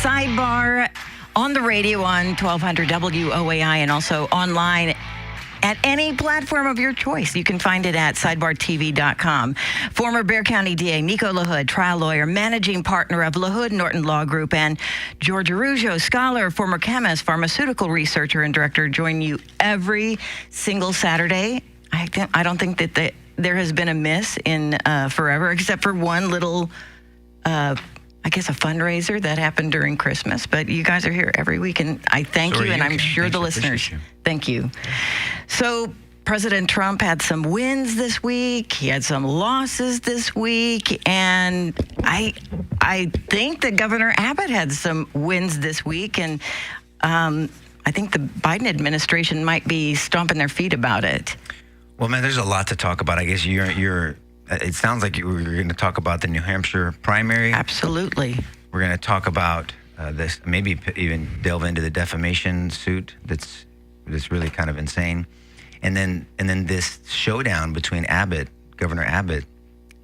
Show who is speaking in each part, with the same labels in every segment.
Speaker 1: Sidebar on the radio on 1200 WOAI and also online at any platform of your choice. You can find it at sidebartv.com. Former Bexar County DA Nico LaHood, trial lawyer, managing partner of LaHood Norton Law Group, and George Araujo, scholar, former chemist, pharmaceutical researcher, and director, join you every single Saturday. I don't think that there has been a miss in forever, except for one little, I guess, a fundraiser that happened during Christmas. But you guys are here every week, and I thank you, and I'm sure the listeners thank you. So President Trump had some wins this week. He had some losses this week, and I think that Governor Abbott had some wins this week, and I think the Biden administration might be stomping their feet about it.
Speaker 2: Well, man, there's a lot to talk about. I guess you're. It sounds like you're going to talk about the New Hampshire primary.
Speaker 1: Absolutely.
Speaker 2: We're going to talk about this, maybe even delve into the defamation suit that's really kind of insane, and then this showdown between Governor Abbott,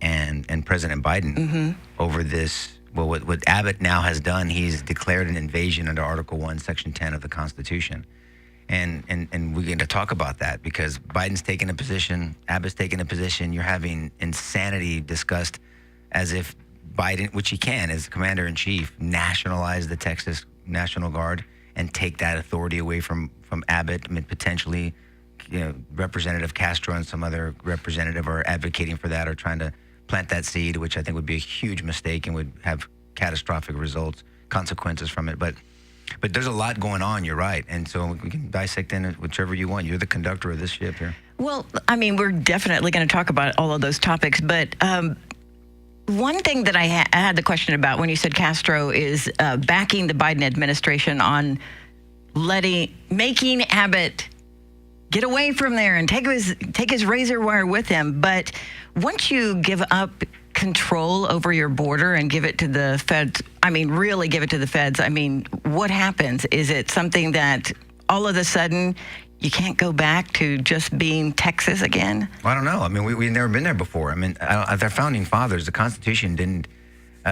Speaker 2: and President Biden over this. Well, what Abbott now has done, he's declared an invasion under Article 1, Section 10 of the Constitution. And we're going to talk about that because Biden's taking a position, Abbott's taking a position. You're having insanity discussed as if Biden, which he can as commander-in-chief, nationalize the Texas National Guard and take that authority away from Abbott. I mean, potentially, Representative Castro and some other representative are advocating for that or trying to plant that seed, which I think would be a huge mistake and would have catastrophic consequences from it. But there's a lot going on, you're right. And so we can dissect in whichever you want. You're the conductor of this ship here.
Speaker 1: Well, I mean, we're definitely going to talk about all of those topics. But one thing that I had the question about when you said Castro is backing the Biden administration on making Abbott get away from there and take his razor wire with him. But once you give up control over your border and give it to the feds, really give it to the feds, what happens? Is it something that all of a sudden you can't go back to just being Texas again?
Speaker 2: I don't know. We've never been there before. Our founding fathers, the Constitution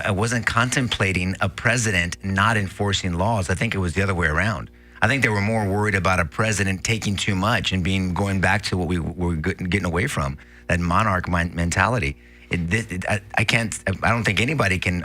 Speaker 2: wasn't contemplating a president not enforcing laws. I think it was the other way around. I think they were more worried about a president taking too much and going back to what we were getting away from, that monarch mentality. I don't think anybody can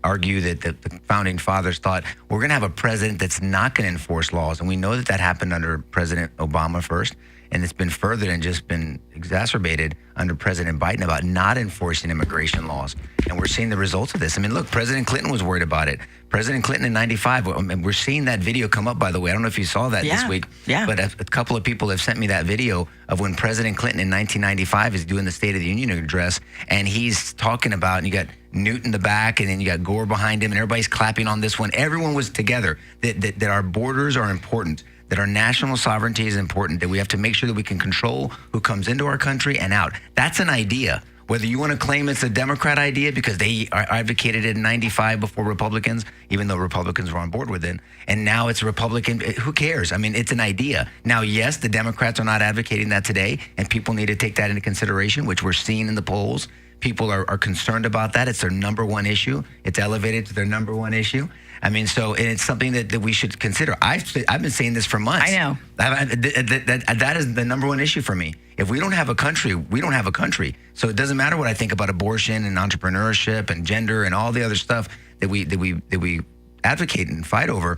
Speaker 2: argue that the founding fathers thought we're going to have a president that's not going to enforce laws. And we know that happened under President Obama first. And it's been furthered and just been exacerbated under President Biden about not enforcing immigration laws. And we're seeing the results of this. Look, President Clinton was worried about it. President Clinton in 95, we're seeing that video come up, by the way. I don't know if you saw that this week.
Speaker 1: Yeah.
Speaker 2: But a couple of people have sent me that video of when President Clinton in 1995 is doing the State of the Union address. And he's talking about, and you got Newt in the back, and then you got Gore behind him, and everybody's clapping on this one. Everyone was together, that our borders are important, that our national sovereignty is important, that we have to make sure that we can control who comes into our country and out. That's an idea. Whether you want to claim it's a Democrat idea because they advocated it in 95 before Republicans, even though Republicans were on board with it, and now it's Republican, who cares? It's an idea. Now, yes, the Democrats are not advocating that today, and people need to take that into consideration, which we're seeing in the polls. People are concerned about that. It's their number one issue. It's elevated to their number one issue. And it's something that we should consider. I've been saying this for months.
Speaker 1: I know.
Speaker 2: That is the number one issue for me. If we don't have a country, we don't have a country. So it doesn't matter what I think about abortion and entrepreneurship and gender and all the other stuff that we advocate and fight over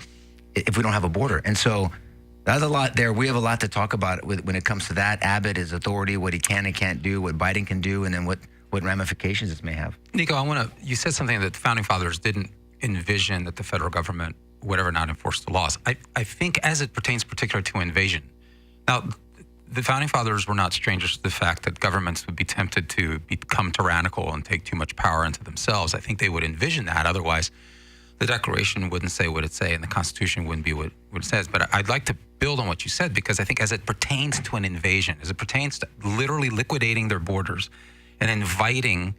Speaker 2: if we don't have a border. And so there's a lot there. We have a lot to talk about when it comes to that. Abbott, his authority, what he can and can't do, what Biden can do, and then what ramifications this may have.
Speaker 3: Nico, you said something that the founding fathers didn't envision that the federal government would ever not enforce the laws. I think as it pertains particularly to invasion. Now, the founding fathers were not strangers to the fact that governments would be tempted to become tyrannical and take too much power into themselves. I think they would envision that. Otherwise, the Declaration wouldn't say what it say and the Constitution wouldn't be what it says. But I'd like to build on what you said, because I think as it pertains to an invasion, as it pertains to literally liquidating their borders and inviting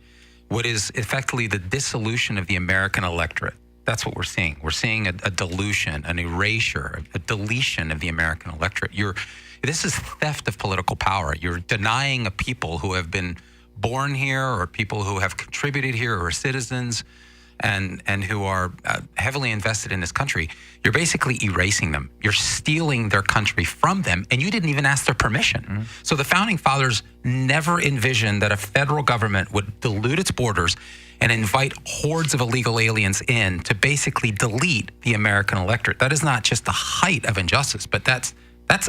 Speaker 3: what is effectively the dissolution of the American electorate. That's what we're seeing. We're seeing a dilution, an erasure, a deletion of the American electorate. This is theft of political power. You're denying a people who have been born here or people who have contributed here or are citizens and who are heavily invested in this country, you're basically erasing them. You're stealing their country from them, and you didn't even ask their permission. Mm-hmm. So the founding fathers never envisioned that a federal government would dilute its borders and invite hordes of illegal aliens in to basically delete the American electorate. That is not just the height of injustice, but that's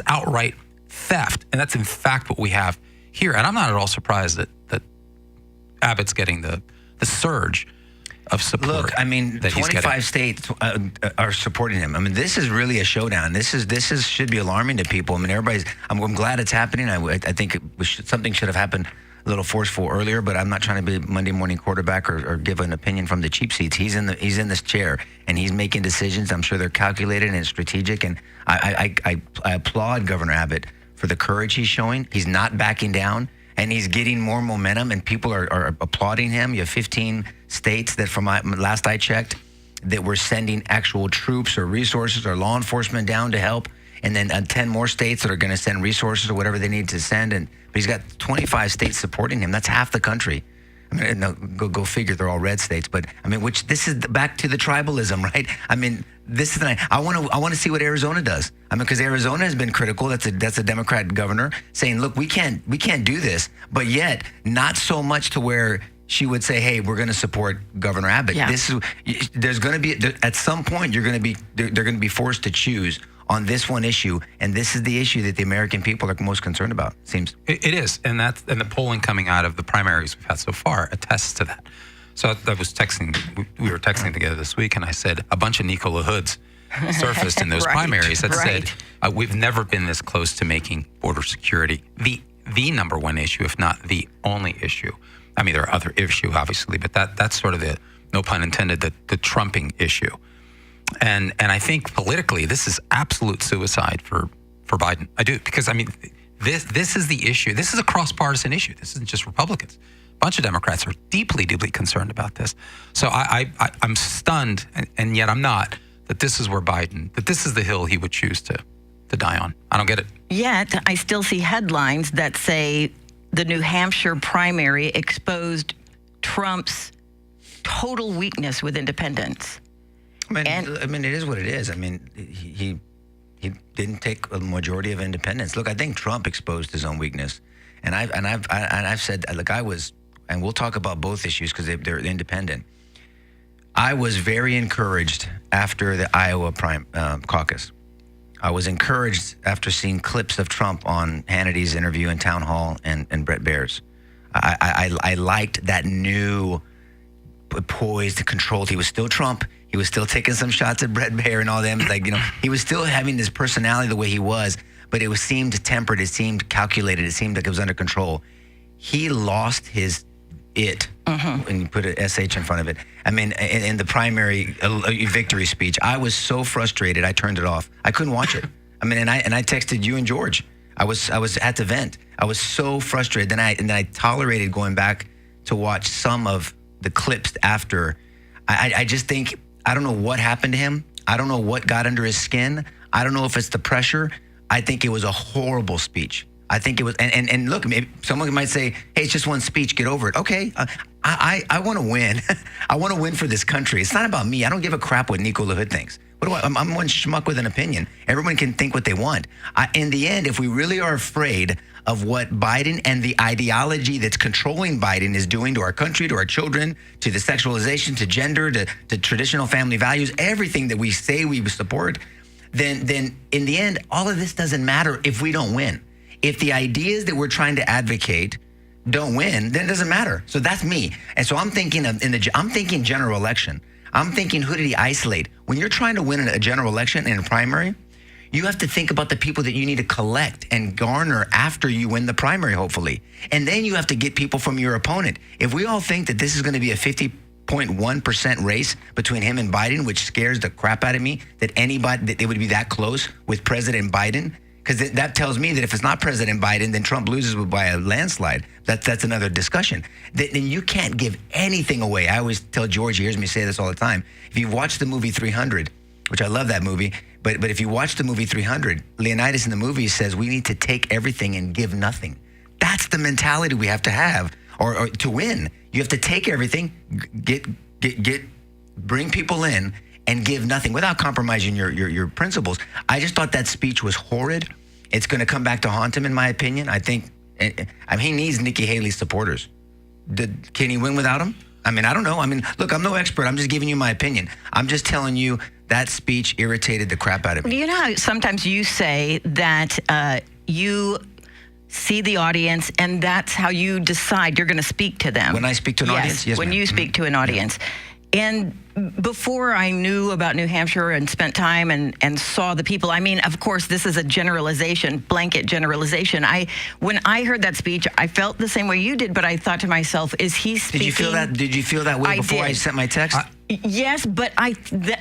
Speaker 3: outright theft, and that's in fact what we have here. And I'm not at all surprised that Abbott's getting the surge of support.
Speaker 2: Look, I mean, 25 states are supporting him. I mean, this is really a showdown. This should be alarming to people. I mean, I'm glad it's happening. I think something should have happened a little forceful earlier, but I'm not trying to be Monday morning quarterback or give an opinion from the cheap seats. He's in this chair and he's making decisions. I'm sure they're calculated and strategic. And I applaud Governor Abbott for the courage he's showing. He's not backing down. And he's getting more momentum, and people are applauding him. You have 15 states that, from last I checked, that were sending actual troops or resources or law enforcement down to help. And then 10 more states that are going to send resources or whatever they need to send. But he's got 25 states supporting him. That's half the country. I mean, no, go figure. They're all red states. But I mean, this is back to the tribalism, right? I mean, this is I want to see what Arizona does. I mean, because Arizona has been critical. That's a Democrat governor saying, look, we can't do this, but yet not so much to where she would say, hey, we're going to support Governor Abbott.
Speaker 1: Yeah.
Speaker 2: There's going to be at some point they're going to be forced to choose on this one issue, and this is the issue that the American people are most concerned about. It seems
Speaker 3: it is, and the polling coming out of the primaries we've had so far attests to that. So I was texting. We were texting together this week, and I said a bunch of Nico LaHoods surfaced in those
Speaker 1: Right,
Speaker 3: primaries that
Speaker 1: right.
Speaker 3: said we've never been this close to making border security the number one issue, if not the only issue. I mean, there are other issues, obviously, but that's sort of the, no pun intended, the trumping issue. And I think politically, this is absolute suicide for Biden. I do, because I mean, this is the issue. This is a cross-partisan issue. This isn't just Republicans. A bunch of Democrats are deeply, deeply concerned about this. So I'm stunned, and yet I'm not, that this is that this is the hill he would choose to die on. I don't get it.
Speaker 1: Yet, I still see headlines that say the New Hampshire primary exposed Trump's total weakness with independents.
Speaker 2: I mean, it is what it is. I mean, he didn't take a majority of independents. Look, I think Trump exposed his own weakness, and I've said, look, and we'll talk about both issues because they're independent. I was very encouraged after the Iowa caucus. I was encouraged after seeing clips of Trump on Hannity's interview in Town Hall and Brett Baer's. I liked that new poised, controlled. He was still Trump. He was still taking some shots at Brett Baer and all them. Like, he was still having this personality the way he was, but it seemed tempered. It seemed calculated. It seemed like it was under control. He lost his and you put an SH in front of it. I mean, in the primary victory speech, I was so frustrated. I turned it off. I couldn't watch it. I mean, and I texted you and George. I was at the vent. I was so frustrated. Then I tolerated going back to watch some of the clips after. I just think, I don't know what happened to him. I don't know what got under his skin. I don't know if it's the pressure. I think it was a horrible speech. I think it was, and look, maybe someone might say, hey, it's just one speech, get over it. Okay, I want to win. I want to win for this country. It's not about me. I don't give a crap what Nico LaHood thinks. I'm one schmuck with an opinion. Everyone can think what they want. In the end, if we really are afraid of what Biden and the ideology that's controlling Biden is doing to our country, to our children, to the sexualization, to gender, to traditional family values, everything that we say we support, then in the end, all of this doesn't matter if we don't win. If the ideas that we're trying to advocate don't win, then it doesn't matter. So that's me. And so I'm thinking I'm thinking general election. I'm thinking, who did he isolate? When you're trying to win a general election in a primary, you have to think about the people that you need to collect and garner after you win the primary, hopefully. And then you have to get people from your opponent. If we all think that this is going to be a 50.1% race between him and Biden, which scares the crap out of me, that it would be that close with President Biden, because that tells me that if it's not President Biden, then Trump loses by a landslide. That's another discussion. Then you can't give anything away. I always tell George, he hears me say this all the time. If you've watched the movie 300, which I love that movie, but if you watch the movie 300, Leonidas in the movie says we need to take everything and give nothing. That's the mentality we have to have, or to win. You have to take everything, get bring people in and give nothing without compromising your principles. I just thought that speech was horrid. It's going to come back to haunt him, in my opinion. I think he needs Nikki Haley's supporters. Can he win without them? I mean, I don't know. I mean, look, I'm no expert. I'm just giving you my opinion. I'm just telling you that speech irritated the crap out of me.
Speaker 1: You know how sometimes you say that you see the audience and that's how you decide you're going to speak to them.
Speaker 2: When I speak to an audience? Yes,
Speaker 1: when
Speaker 2: ma'am.
Speaker 1: you speak to an audience. And before I knew about New Hampshire and spent time and saw the people, I mean, of course, this is a generalization, blanket generalization. When I heard that speech, I felt the same way you did, but I thought to myself, is he speaking?
Speaker 2: Did you feel that way before I sent my text?
Speaker 1: Yes, but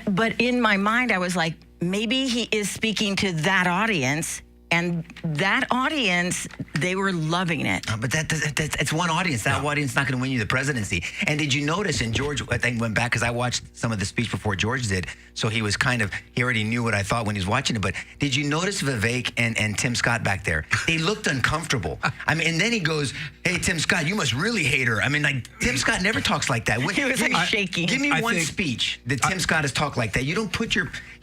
Speaker 1: but in my mind, I was like, maybe he is speaking to that audience. And that audience, they were loving it.
Speaker 2: But it's one audience. That audience is not going to win you the presidency. And did you notice, and George, I think, went back, because I watched some of the speech before George did, so he was he already knew what I thought when he was watching it. But did you notice Vivek and Tim Scott back there? They looked uncomfortable. I mean, and then he goes, hey, Tim Scott, you must really hate her. I mean, like, Tim Scott never talks like that.
Speaker 1: He was shaking.
Speaker 2: Give me one speech that Tim Scott has talked like that. You don't put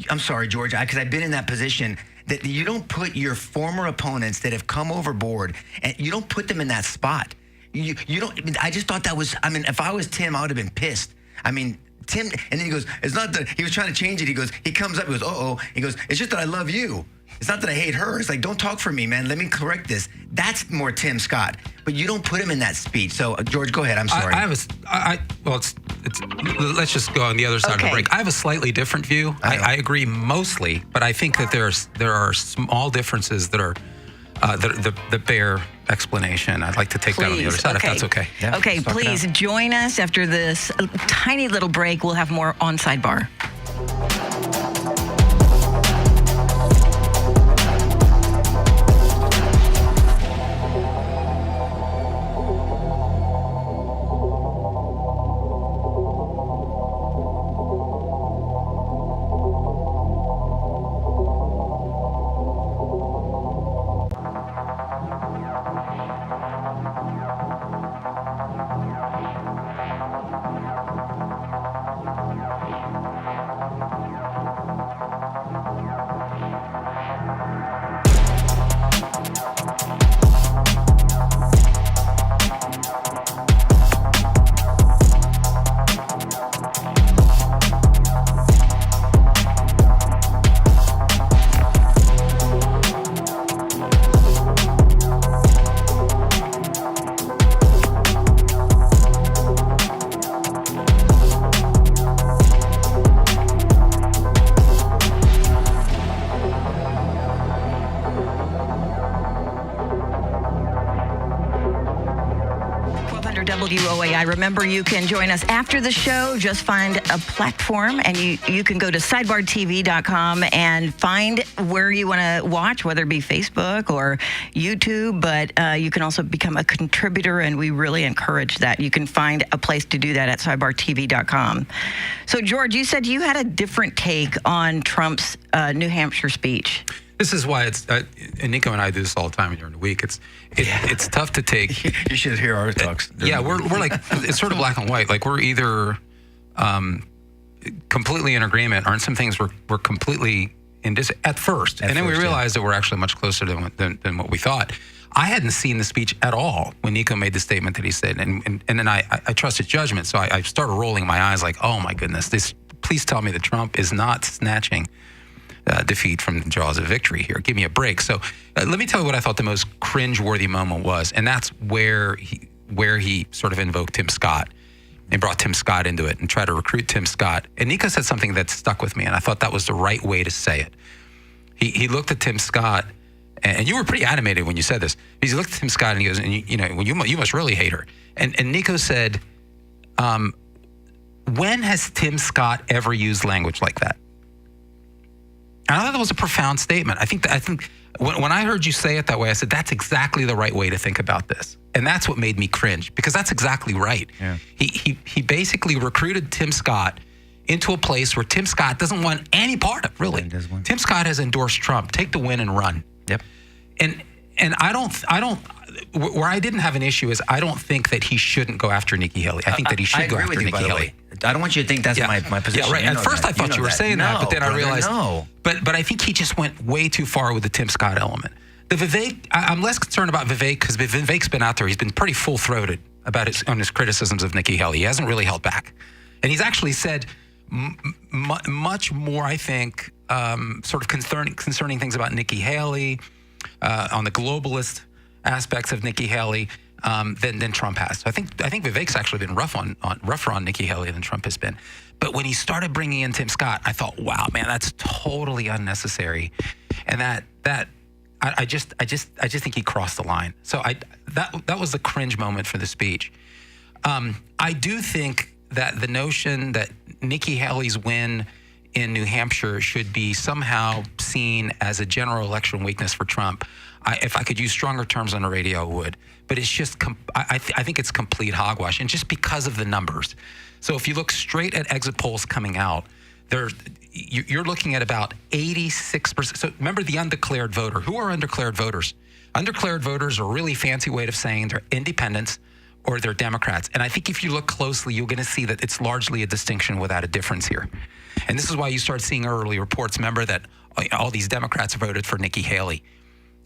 Speaker 2: I'm sorry, George, because I've been in that position, that you don't put your former opponents that have come overboard, and you don't put them in that spot. You don't. I just thought that was. I mean, if I was Tim, I would have been pissed. I mean, Tim, and then he goes, it's not that he was trying to change it. He comes up, he goes, he goes, it's just that I love you. It's not that I hate her. It's like, don't talk for me, man. Let me correct this. That's more Tim Scott. But you don't put him in that speech. So, George, go ahead. I'm sorry.
Speaker 3: Let's just go on the other side of the break. I have a slightly different view. I agree mostly, but I think that there are small differences that are that bear explanation. I'd like to take that on the other side, if that's okay.
Speaker 2: Yeah,
Speaker 1: okay, please join us after this tiny little break. We'll have more on Sidebar. WOAI. Remember, you can join us after the show. Just find a platform, and you can go to sidebartv.com and find where you want to watch, whether it be Facebook or YouTube. But you can also become a contributor, and we really encourage that. You can find a place to do that at sidebartv.com. So, George, you said you had a different take on Trump's New Hampshire speech.
Speaker 3: This is why it's, and Nico and I do this all the time during the week. It's tough to take.
Speaker 2: You should hear our talks.
Speaker 3: Yeah, we're like, it's sort of black and white. Like, we're either completely in agreement, or in some things we're completely in at first. And then we realized that we're actually much closer than what we thought. I hadn't seen the speech at all when Nico made the statement that he said. And then I trusted judgment. So I started rolling my eyes like, oh my goodness, please tell me that Trump is not snatching defeat from the jaws of victory here. Give me a break. So let me tell you what I thought the most cringe-worthy moment was, and that's where he sort of invoked Tim Scott and brought Tim Scott into it and tried to recruit Tim Scott. And Nico said something that stuck with me, and I thought that was the right way to say it. He looked at Tim Scott, and you were pretty animated when you said this. He looked at Tim Scott and he goes, and you must really hate her. And Nico said, when has Tim Scott ever used language like that? And I thought that was a profound statement. I think when I heard you say it that way, I said, that's exactly the right way to think about this. And that's what made me cringe, because that's exactly right. Yeah. He basically recruited Tim Scott into a place where Tim Scott doesn't want any part of, really. Tim Scott has endorsed Trump. Take the win and run.
Speaker 2: Yep.
Speaker 3: And I don't where I didn't have an issue is I don't think that he shouldn't go after Nikki Haley. I think that he should go after Nikki Haley.
Speaker 2: I don't want you to think that's my position.
Speaker 3: Yeah, right. At first I thought you were saying that, but then I realized.
Speaker 2: No.
Speaker 3: But I think he just went way too far with the Tim Scott element. The Vivek, I'm less concerned about Vivek because Vivek's been out there. He's been pretty full-throated about his criticisms of Nikki Haley. He hasn't really held back. And he's actually said much more, I think, sort of concerning things about Nikki Haley, on the globalist aspects of Nikki Haley, than Trump has. So I think Vivek's actually been rougher on Nikki Haley than Trump has been. But when he started bringing in Tim Scott, I thought, wow, man, that's totally unnecessary, and I just think he crossed the line. So that was the cringe moment for the speech. I do think that the notion that Nikki Haley's win in New Hampshire should be somehow seen as a general election weakness for Trump. If I could use stronger terms on the radio, I would. But it's just, I think it's complete hogwash, and just because of the numbers. So if you look straight at exit polls coming out, you're looking at about 86%. So remember the undeclared voter. Who are undeclared voters? Undeclared voters are a really fancy way of saying they're independents or they're Democrats. And I think if you look closely, you're going to see that it's largely a distinction without a difference here. And this is why you start seeing early reports, remember, that all these Democrats voted for Nikki Haley,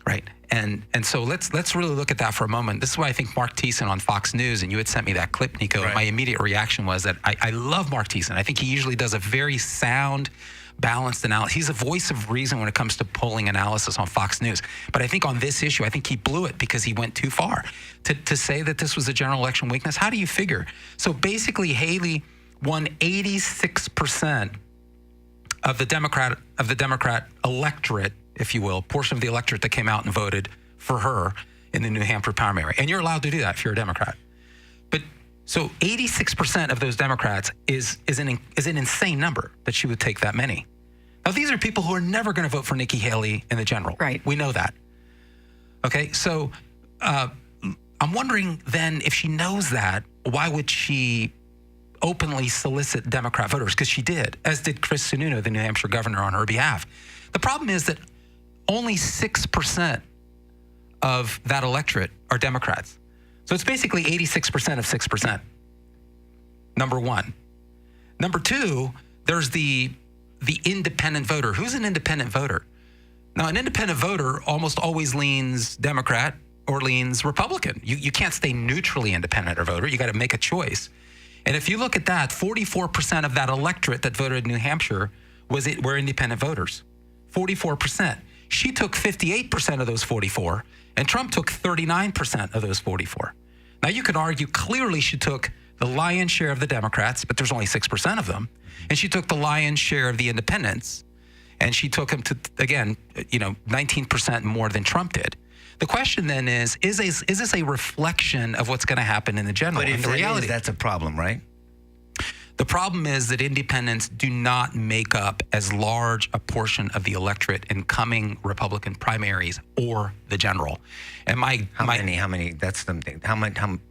Speaker 3: right? And so let's really look at that for a moment. This is why I think Mark Thiessen on Fox News, and you had sent me that clip, Nico, right. My immediate reaction was that I love Mark Thiessen. I think he usually does a very sound, balanced analysis. He's a voice of reason when it comes to polling analysis on Fox News. But I think on this issue, I think he blew it because he went too far. To say that this was a general election weakness, how do you figure? So basically, Haley won 86% of the Democrat electorate, if you will, portion of the electorate that came out and voted for her in the New Hampshire primary. And you're allowed to do that if you're a Democrat. But so 86% of those Democrats is an insane number that she would take that many. Now, these are people who are never going to vote for Nikki Haley in the general.
Speaker 1: Right.
Speaker 3: We know that. Okay, so I'm wondering then, if she knows that, why would she openly solicit Democrat voters? Because she did, as did Chris Sununu, the New Hampshire governor, on her behalf. The problem is that only 6% of that electorate are Democrats. So it's basically 86% of 6%. Number one. Number two, there's the independent voter. Who's an independent voter? Now, an independent voter almost always leans Democrat or leans Republican. You can't stay neutrally independent or voter. You got to make a choice. And if you look at that, 44% of that electorate that voted in New Hampshire were independent voters. 44%. She took 58% of those 44, and Trump took 39% of those 44. Now, you could argue clearly she took the lion's share of the Democrats, but there's only 6% of them, and she took the lion's share of the independents, and she took them to, again, 19% more than Trump did. The question then is this a reflection of what's going to happen in the general?
Speaker 2: But if
Speaker 3: the reality,
Speaker 2: that's a problem, right?
Speaker 3: The problem is that independents do not make up as large a portion of the electorate in coming Republican primaries or the general. And how
Speaker 2: many? That's something.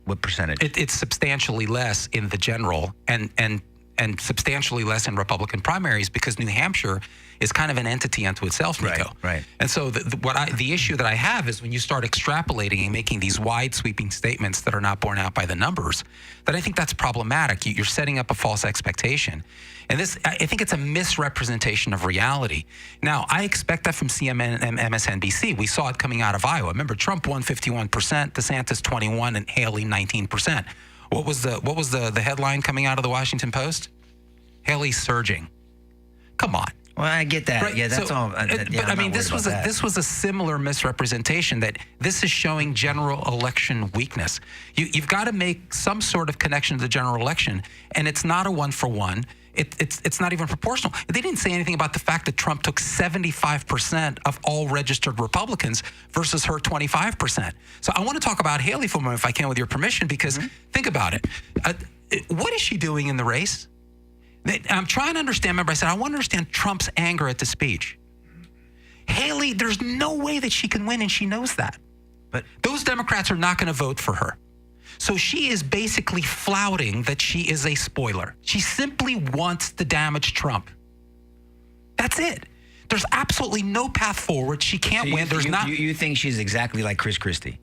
Speaker 2: What percentage?
Speaker 3: It's substantially less in the general and substantially less in Republican primaries, because New Hampshire is kind of an entity unto itself, Nico.
Speaker 2: Right.
Speaker 3: And so the issue that I have is when you start extrapolating and making these wide sweeping statements that are not borne out by the numbers, that I think that's problematic. You're setting up a false expectation. And I think it's a misrepresentation of reality. Now, I expect that from CNN and MSNBC. We saw it coming out of Iowa. Remember, Trump won 51%, DeSantis 21%, and Haley 19%. What was the headline coming out of the Washington Post? Haley surging. Come on.
Speaker 2: Well, I get that.
Speaker 3: Right?
Speaker 2: Yeah, that's all.
Speaker 3: But I mean, this was a similar misrepresentation, that this is showing general election weakness. You've got to make some sort of connection to the general election, and it's not a one-for-one. It's not even proportional. They didn't say anything about the fact that Trump took 75% of all registered Republicans versus her 25%. So I want to talk about Haley for a moment, if I can, with your permission, because think about it. What is she doing in the race? I'm trying to understand. Remember, I said I want to understand Trump's anger at the speech. Haley, there's no way that she can win, and she knows that. But those Democrats are not going to vote for her. So she is basically flouting that she is a spoiler. She simply wants to damage Trump. That's it. There's absolutely no path forward. She can't win.
Speaker 2: You think she's exactly like Chris Christie?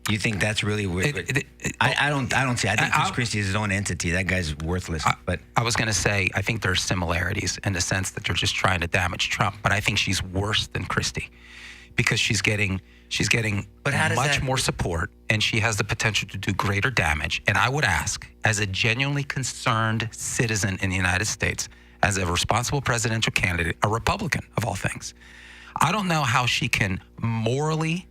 Speaker 2: You think that's really weird? I don't see. I think Chris Christie is his own entity. That guy's worthless. But
Speaker 3: I was going to say, I think there's similarities in the sense that they're just trying to damage Trump. But I think she's worse than Christie because she's getting much more support, and she has the potential to do greater damage. And I would ask, as a genuinely concerned citizen in the United States, as a responsible presidential candidate, a Republican of all things, I don't know how she can morally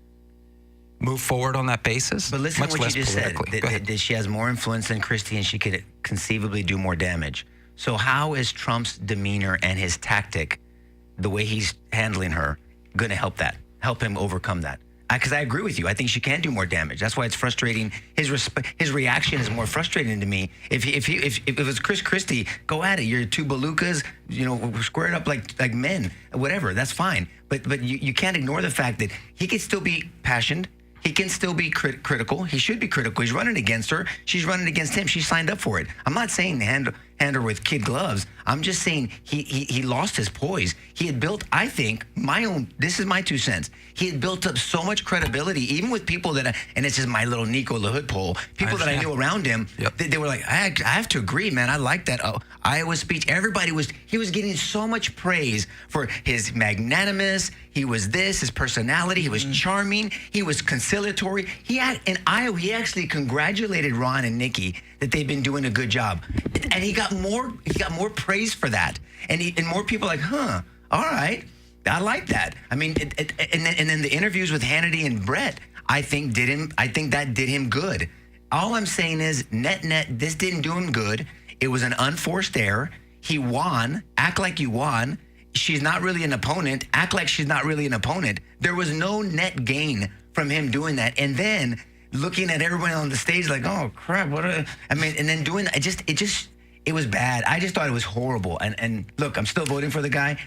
Speaker 3: move forward on that basis.
Speaker 2: But listen to what you just said, that she has more influence than Christie and she could conceivably do more damage. So how is Trump's demeanor and his tactic, the way he's handling her, going to help him overcome that? Because I agree with you. I think she can do more damage. That's why it's frustrating. His reaction is more frustrating to me. If it was Chris Christie, go at it. You're two belugas, square it up like men, whatever. That's fine. But you can't ignore the fact that he could still be passionate. He can still be critical. He should be critical. He's running against her. She's running against him. She signed up for it. I'm not saying hand her with kid gloves. I'm just saying he lost his poise. He had built, I think, this is my 2 cents. He had built up so much credibility, even with people and this is my little Nico LaHood poll, people that I knew around him, they were like, I have to agree, man. I like that Iowa speech. He was getting so much praise for his magnanimous. He was his personality. He was charming. He was conciliatory. In Iowa, he actually congratulated Ron and Nikki that they've been doing a good job. And he got more praise for that. And more people like, all right, I like that. I mean, and then the interviews with Hannity and Brett, I think that did him good. All I'm saying is, net, this didn't do him good. It was an unforced error. He won. Act like you won. She's not really an opponent. Act like she's not really an opponent. There was no net gain from him doing that. And then looking at everyone on the stage like, oh crap, and then doing that, it was bad. I just thought it was horrible. And look, I'm still voting for the guy.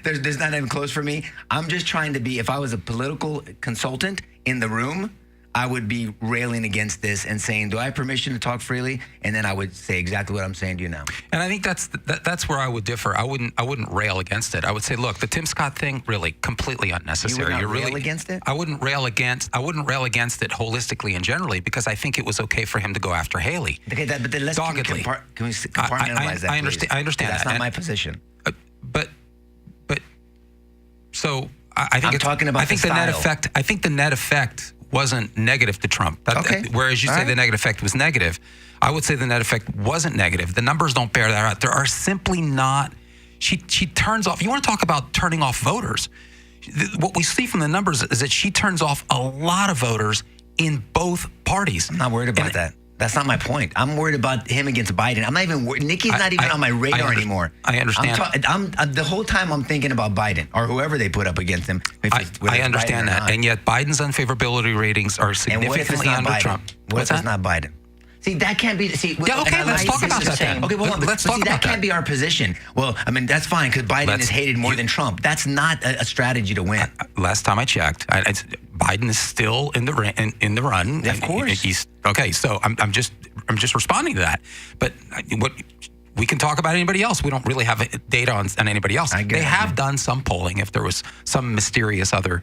Speaker 2: There's not even close for me. I'm just trying to be, if I was a political consultant in the room, I would be railing against this and saying, do I have permission to talk freely? And then I would say exactly what I'm saying to you now.
Speaker 3: And I think that's where I would differ. I wouldn't rail against it. I would say, look, the Tim Scott thing, really completely unnecessary.
Speaker 2: You would not rail against it?
Speaker 3: I wouldn't rail against it holistically and generally, because I think it was okay for him to go after Haley.
Speaker 2: Okay, but then let's
Speaker 3: doggedly.
Speaker 2: Can we compartmentalize that,
Speaker 3: I understand. I understand
Speaker 2: that's
Speaker 3: that.
Speaker 2: Not my position.
Speaker 3: But so I think
Speaker 2: I'm talking about the
Speaker 3: net effect. I think the net effect wasn't negative to Trump. Whereas you say the negative effect was negative, I would say the net effect wasn't negative. The numbers don't bear that out. There are simply not. She turns off. You want to talk about turning off voters? What we see from the numbers is that she turns off a lot of voters in both parties.
Speaker 2: I'm not worried about that. That's not my point. I'm worried about him against Biden. I'm not even worried. Nikki's not even on my radar anymore.
Speaker 3: I understand.
Speaker 2: The whole time I'm thinking about Biden or whoever they put up against him.
Speaker 3: I understand that. And yet Biden's unfavorability ratings are significantly under Trump.
Speaker 2: What if it's not Biden? See, that can't be.
Speaker 3: Okay, let's talk about that then.
Speaker 2: Okay, well, let's talk about that. That can't be our position. Well, I mean, that's fine because Biden is hated more than Trump. That's not a strategy to win.
Speaker 3: Last time I checked, Biden is still in the run.
Speaker 2: Of course.
Speaker 3: Okay, so I'm just responding to that. But what we can talk about anybody else. We don't really have data on anybody else. They have done some polling. If there was some mysterious other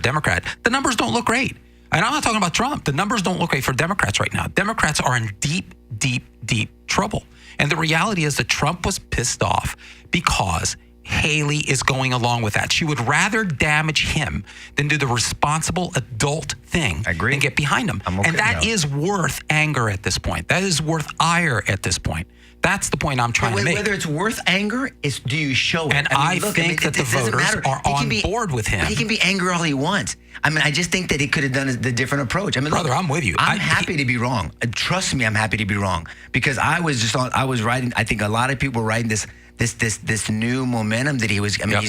Speaker 3: Democrat, the numbers don't look great. And I'm not talking about Trump. The numbers don't look great for Democrats right now. Democrats are in deep, deep, deep trouble. And the reality is that Trump was pissed off because Haley is going along with that. She would rather damage him than do the responsible adult thing and get behind him. And that is worth anger at this point. That is worth ire at this point. That's the point I'm trying to make.
Speaker 2: Whether it's worth anger, do you show it?
Speaker 3: And I think that the voters are on board with him.
Speaker 2: He can be angry all he wants. I mean, I just think that he could have done the different approach. I mean,
Speaker 3: brother, I'm with you.
Speaker 2: I'm happy to be wrong. Trust me, I'm happy to be wrong because I was writing. I think a lot of people were writing this new momentum that he was. I mean,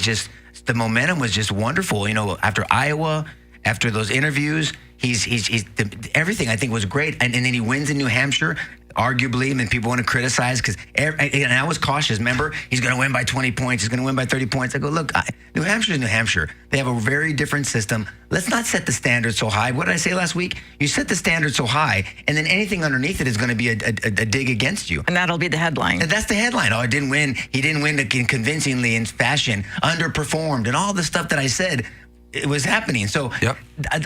Speaker 2: the momentum was just wonderful. You know, after Iowa, after those interviews, everything I think was great. And then he wins in New Hampshire. Arguably, and people want to criticize and I was cautious. Remember, he's going to win by 20 points. He's going to win by 30 points. I go, look, New Hampshire is New Hampshire. They have a very different system. Let's not set the standard so high. What did I say last week? You set the standard so high, and then anything underneath it is going to be a dig against you.
Speaker 1: And that'll be the headline.
Speaker 2: And that's the headline. Oh, it didn't win. He didn't win convincingly in fashion, underperformed, and all the stuff that I said. it was happening. So
Speaker 3: Yep.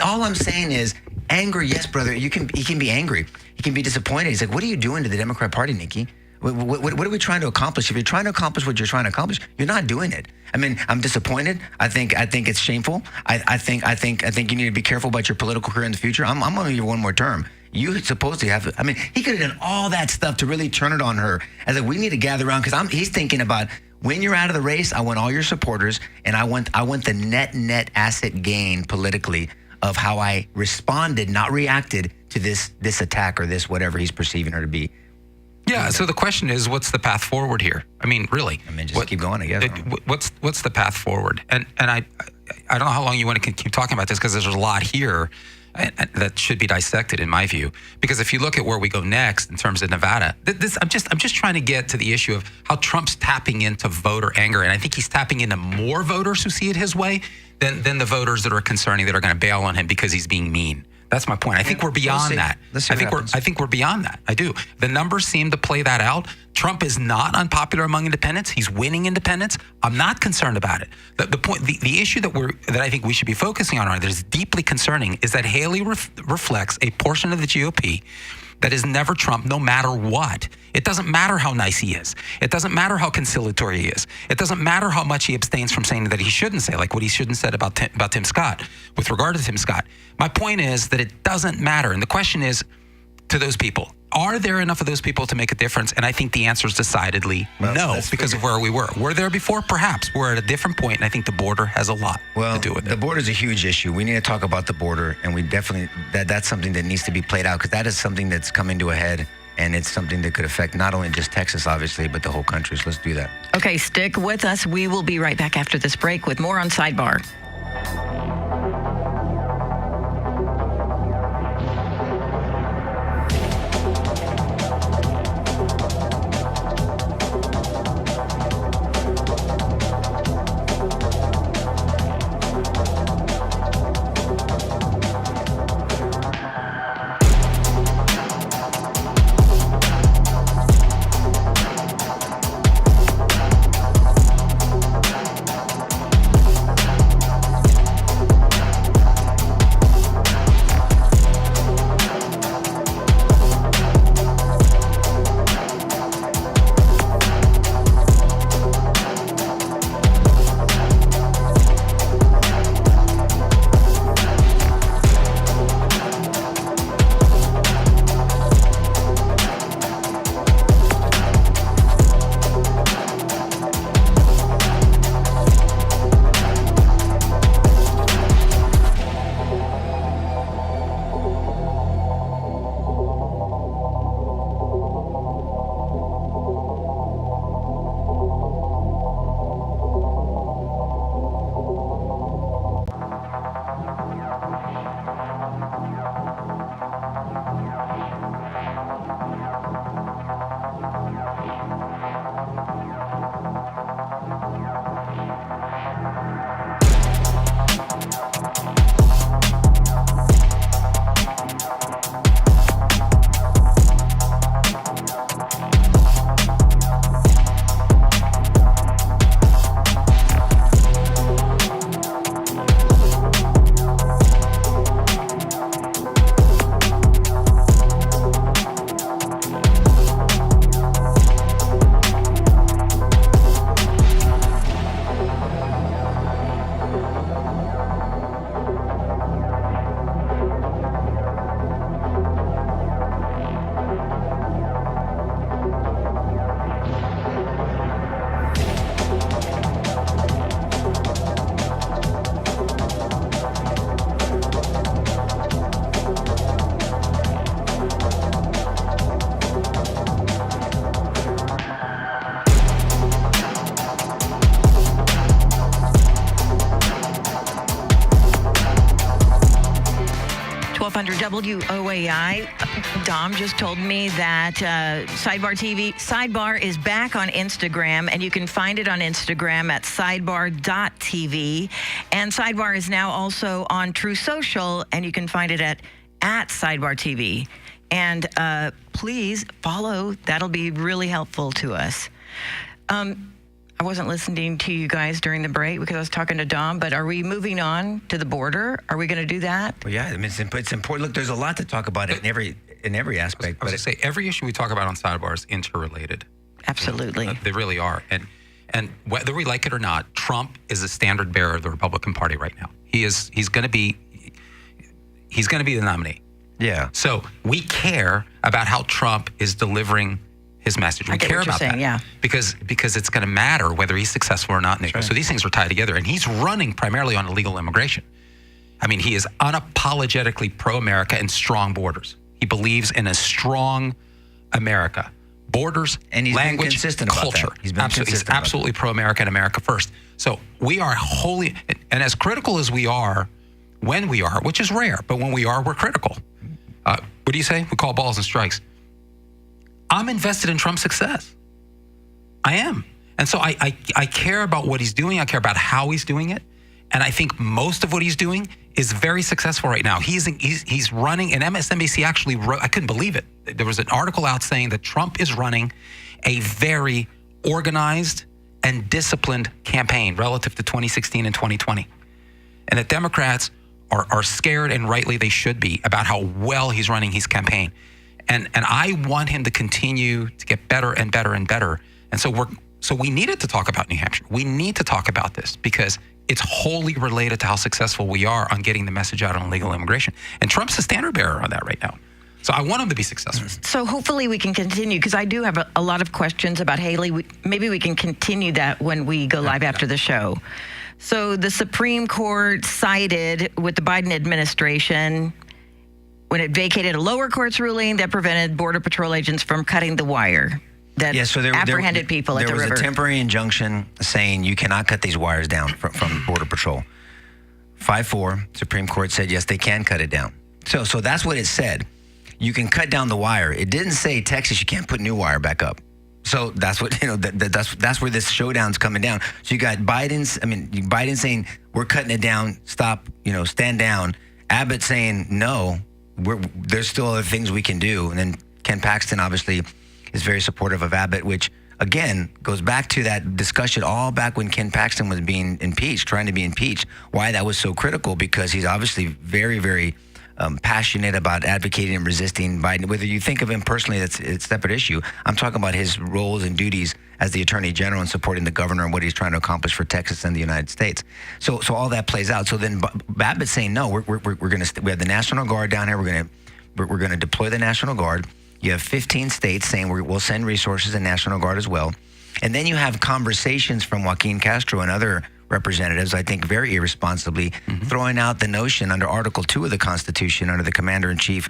Speaker 2: all I'm saying is, anger, yes, brother. He can be angry. He can be disappointed. He's like, what are you doing to the Democrat Party, Nikki? What are we trying to accomplish? If you're trying to accomplish what you're trying to accomplish, you're not doing it. I mean, I'm disappointed. I think it's shameful. I think you need to be careful about your political career in the future. I'm going to give you one more term. You supposedly have. I mean, he could have done all that stuff to really turn it on her. I said, we need to gather around because he's thinking about when you're out of the race. I want all your supporters, and I want the net asset gain politically of how I responded, not reacted to this attack or this whatever he's perceiving her to be.
Speaker 3: Yeah. So the question is, what's the path forward here? I mean, really.
Speaker 2: I mean, just keep going, I guess.
Speaker 3: What's the path forward? And I don't know how long you want to keep talking about this because there's a lot here that should be dissected, in my view. Because if you look at where we go next in terms of Nevada, I'm just trying to get to the issue of how Trump's tapping into voter anger, and I think he's tapping into more voters who see it his way than the voters that are concerning that are going to bail on him because he's being mean. That's my point. I think we're beyond that. I think we're beyond that. I do. The numbers seem to play that out. Trump is not unpopular among independents. He's winning independents. I'm not concerned about it. The issue that I think we should be focusing on that is deeply concerning is that Haley reflects a portion of the GOP that is never Trump, no matter what. It doesn't matter how nice he is. It doesn't matter how conciliatory he is. It doesn't matter how much he abstains from saying that he shouldn't say, like what he shouldn't said about Tim Scott, with regard to Tim Scott. My point is that it doesn't matter. And the question is, to those people, are there enough of those people to make a difference? And I think the answer is decidedly no, because of where we were. Were there before? Perhaps. We're at a different point, and I think the border has a lot to do with it.
Speaker 2: The border is a huge issue. We need to talk about the border, and we definitely, that's something that needs to be played out, because that is something that's coming to a head, and it's something that could affect not only just Texas, obviously, but the whole country. So let's do that.
Speaker 1: Okay, stick with us. We will be right back after this break with more on Sidebar. WOAI. Dom just told me that Sidebar is back on Instagram, and you can find it on Instagram at sidebar.tv. And Sidebar is now also on True Social, and you can find it at Sidebar TV. And please follow. That'll be really helpful to us. I I wasn't listening to you guys during the break because I was talking to Dom, but are we moving on to the border? Are we going to do that?
Speaker 2: Well, yeah, I mean, it's important. Look, there's a lot to talk about in every aspect.
Speaker 3: I was going to say, every issue we talk about on Sidebar is interrelated.
Speaker 1: Absolutely.
Speaker 3: They really are. And whether we like it or not, Trump is the standard bearer of the Republican Party right now. He's going to be the nominee.
Speaker 2: Yeah.
Speaker 3: So we care about how Trump is delivering his message. We care about that.
Speaker 1: Yeah.
Speaker 3: Because it's going to matter whether he's successful or not, Nick.
Speaker 2: Right.
Speaker 3: So these things are tied together. And he's running primarily on illegal immigration. I mean, he is unapologetically pro-America and strong borders. He believes in a strong America. Borders,
Speaker 2: and he's
Speaker 3: language,
Speaker 2: been consistent
Speaker 3: culture.
Speaker 2: About that. He's been consistent.
Speaker 3: He's absolutely pro-America and America first. So we are wholly, and as critical as we are, when we are, which is rare, but when we are, we're critical. What do you say? We call balls and strikes. I'm invested in Trump's success. I am. And so I care about what he's doing. I care about how he's doing it. And I think most of what he's doing is very successful right now. He's running, and MSNBC actually wrote, I couldn't believe it. There was an article out saying that Trump is running a very organized and disciplined campaign relative to 2016 and 2020. And that Democrats are scared, and rightly they should be, about how well he's running his campaign. And I want him to continue to get better and better and better. And so we needed to talk about New Hampshire. We need to talk about this because it's wholly related to how successful we are on getting the message out on illegal immigration. And Trump's the standard bearer on that right now. So I want him to be successful.
Speaker 1: So hopefully we can continue, because I do have a lot of questions about Haley. Maybe we can continue that when we go live after the show. So the Supreme Court sided with the Biden administration when it vacated a lower court's ruling that prevented Border Patrol agents from cutting the wire that apprehended people at the river.
Speaker 2: There was a temporary injunction saying you cannot cut these wires down from Border Patrol. 5-4, Supreme Court said, yes, they can cut it down. So that's what it said. You can cut down the wire. It didn't say, Texas, you can't put new wire back up. So that's what, that's where this showdown's coming down. So you got Biden saying, we're cutting it down, stop, stand down. Abbott saying, no, there's still other things we can do. And then Ken Paxton obviously is very supportive of Abbott, which again goes back to that discussion all back when Ken Paxton was being impeached, trying to be impeached, why that was so critical, because he's obviously very, very passionate about advocating and resisting Biden. Whether you think of him personally, it's a separate issue. I'm talking about his roles and duties as the Attorney General and supporting the governor and what he's trying to accomplish for Texas and the United States. So all that plays out. So then Abbott's saying, no, we're going to. We have the National Guard down here. We're going to deploy the National Guard. You have 15 states saying we'll send resources and National Guard as well. And then you have conversations from Joaquin Castro and other representatives, I think very irresponsibly, throwing out the notion under Article 2 of the Constitution, under the Commander-in-Chief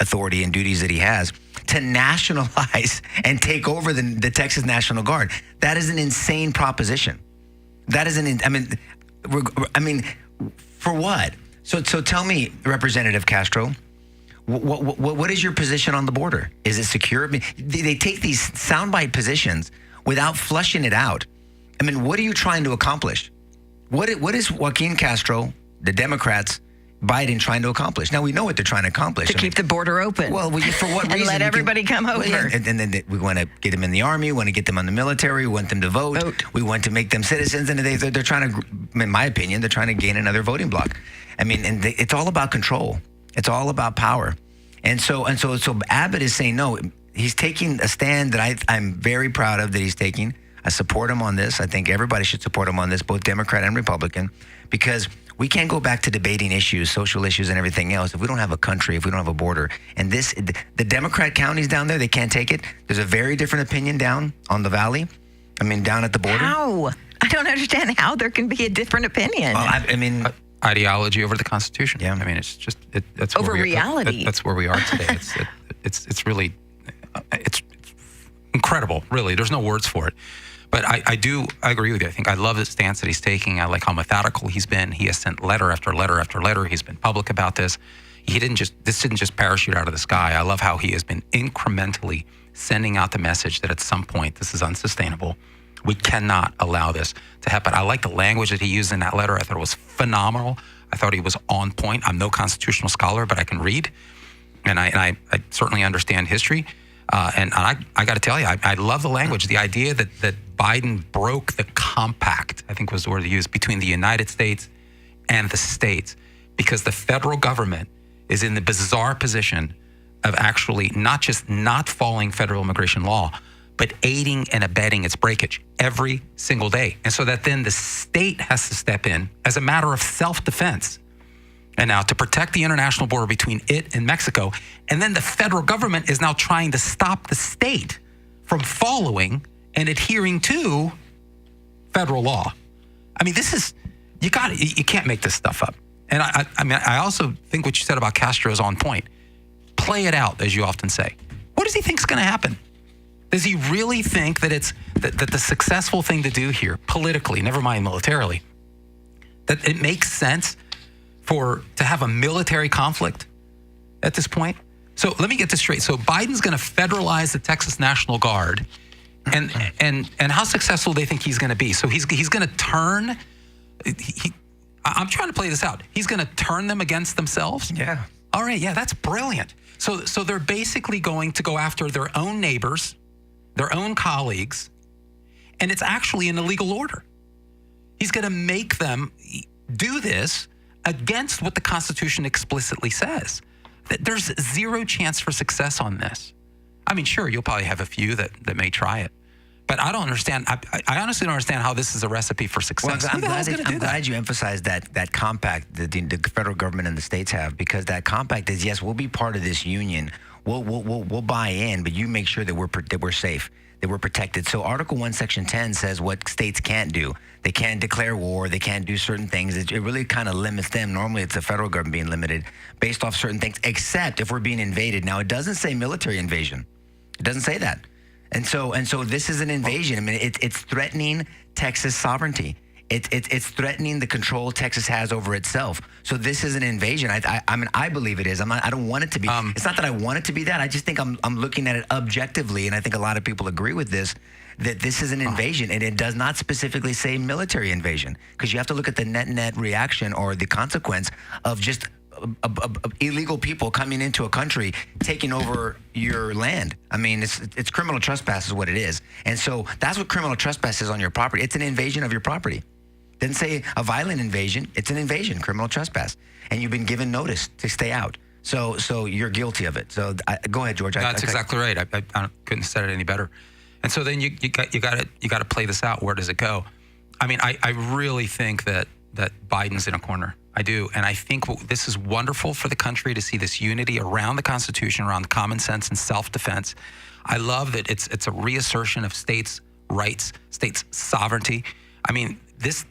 Speaker 2: authority and duties that he has, to nationalize and take over the Texas National Guard. That is an insane proposition. That is for what? So tell me, Representative Castro, what is your position on the border? Is it secure? They take these soundbite positions without flushing it out. What are you trying to accomplish? What is Joaquin Castro, the Democrats, Biden trying to accomplish? Now, we know what they're trying to accomplish.
Speaker 1: To keep the border open.
Speaker 2: Well, for what reason?
Speaker 1: And let everybody come over.
Speaker 2: Well, yeah, and then we want to get them in the Army, we want to get them in the military, we want them to vote. We want to make them citizens, and they're trying to, in my opinion, they're trying to gain another voting block. It's all about control. It's all about power. And so Abbott is saying, no, he's taking a stand that I'm very proud of that he's taking. I support him on this. I think everybody should support him on this, both Democrat and Republican, because we can't go back to debating issues, social issues and everything else if we don't have a country, if we don't have a border. And the Democrat counties down there, they can't take it. There's a very different opinion down on the valley. Down at the border.
Speaker 1: How? I don't understand how there can be a different opinion.
Speaker 3: Ideology over the Constitution.
Speaker 2: Yeah.
Speaker 3: It's just that's
Speaker 1: over reality.
Speaker 3: That's where we are today. It's really it's incredible. Really, there's no words for it. But I agree with you. I think I love the stance that he's taking. I like how methodical he's been. He has sent letter after letter after letter. He's been public about this. This didn't just parachute out of the sky. I love how he has been incrementally sending out the message that at some point this is unsustainable. We cannot allow this to happen. I like the language that he used in that letter. I thought it was phenomenal. I thought he was on point. I'm no constitutional scholar, but I can read, and I certainly understand history. And I got to tell you, I love the language, the idea that Biden broke the compact, I think was the word he used, between the United States and the states, because the federal government is in the bizarre position of actually not just not following federal immigration law, but aiding and abetting its breakage every single day. And so that then the state has to step in as a matter of self-defense. And now to protect the international border between it and Mexico. And then the federal government is now trying to stop the state from following and adhering to federal law. I mean, this is, you can't make this stuff up. And I also think what you said about Castro is on point. Play it out, as you often say. What does he think is going to happen? Does he really think that that the successful thing to do here, politically, never mind militarily, that it makes sense to have a military conflict at this point? So let me get this straight. So Biden's going to federalize the Texas National Guard, and how successful do they think he's going to be? So he's going to turn. I'm trying to play this out. He's going to turn them against themselves.
Speaker 2: Yeah.
Speaker 3: All right. Yeah, that's brilliant. So they're basically going to go after their own neighbors, their own colleagues, and it's actually an illegal order. He's going to make them do this against what the Constitution explicitly says. That there's zero chance for success on this. I mean, sure, you'll probably have a few that may try it, but I don't understand. I honestly don't understand how this is a recipe for success.
Speaker 2: Well, I'm glad you emphasized that compact that the federal government and the states have, because that compact is, yes, we'll be part of this union. We'll buy in, but you make sure that we're safe, that we're protected. So Article 1, Section 10 says what states can't do. They can't declare war. They can't do certain things. It really kind of limits them. Normally, it's the federal government being limited based off certain things, except if we're being invaded. Now, it doesn't say military invasion. It doesn't say that. And so this is an invasion. I mean, it's threatening Texas sovereignty. It's threatening the control Texas has over itself. So this is an invasion. I mean, I believe it is. I don't want it to be. It's not that I want it to be that. I just think I'm looking at it objectively, and I think a lot of people agree with this, that this is an invasion, and it does not specifically say military invasion, because you have to look at the net reaction or the consequence of just illegal people coming into a country, taking over your land. I mean, it's criminal trespass is what it is. And so that's what criminal trespass is on your property. It's an invasion of your property. Didn't say a violent invasion. It's an invasion, criminal trespass. And you've been given notice to stay out. So you're guilty of it. So go ahead, George.
Speaker 3: That's exactly right. I couldn't have said it any better. And so then you got to play this out. Where does it go? I mean, I really think that Biden's in a corner. I do. And I think this is wonderful for the country to see this unity around the Constitution, around common sense and self-defense. I love that it's a reassertion of states' rights, states' sovereignty. I mean, this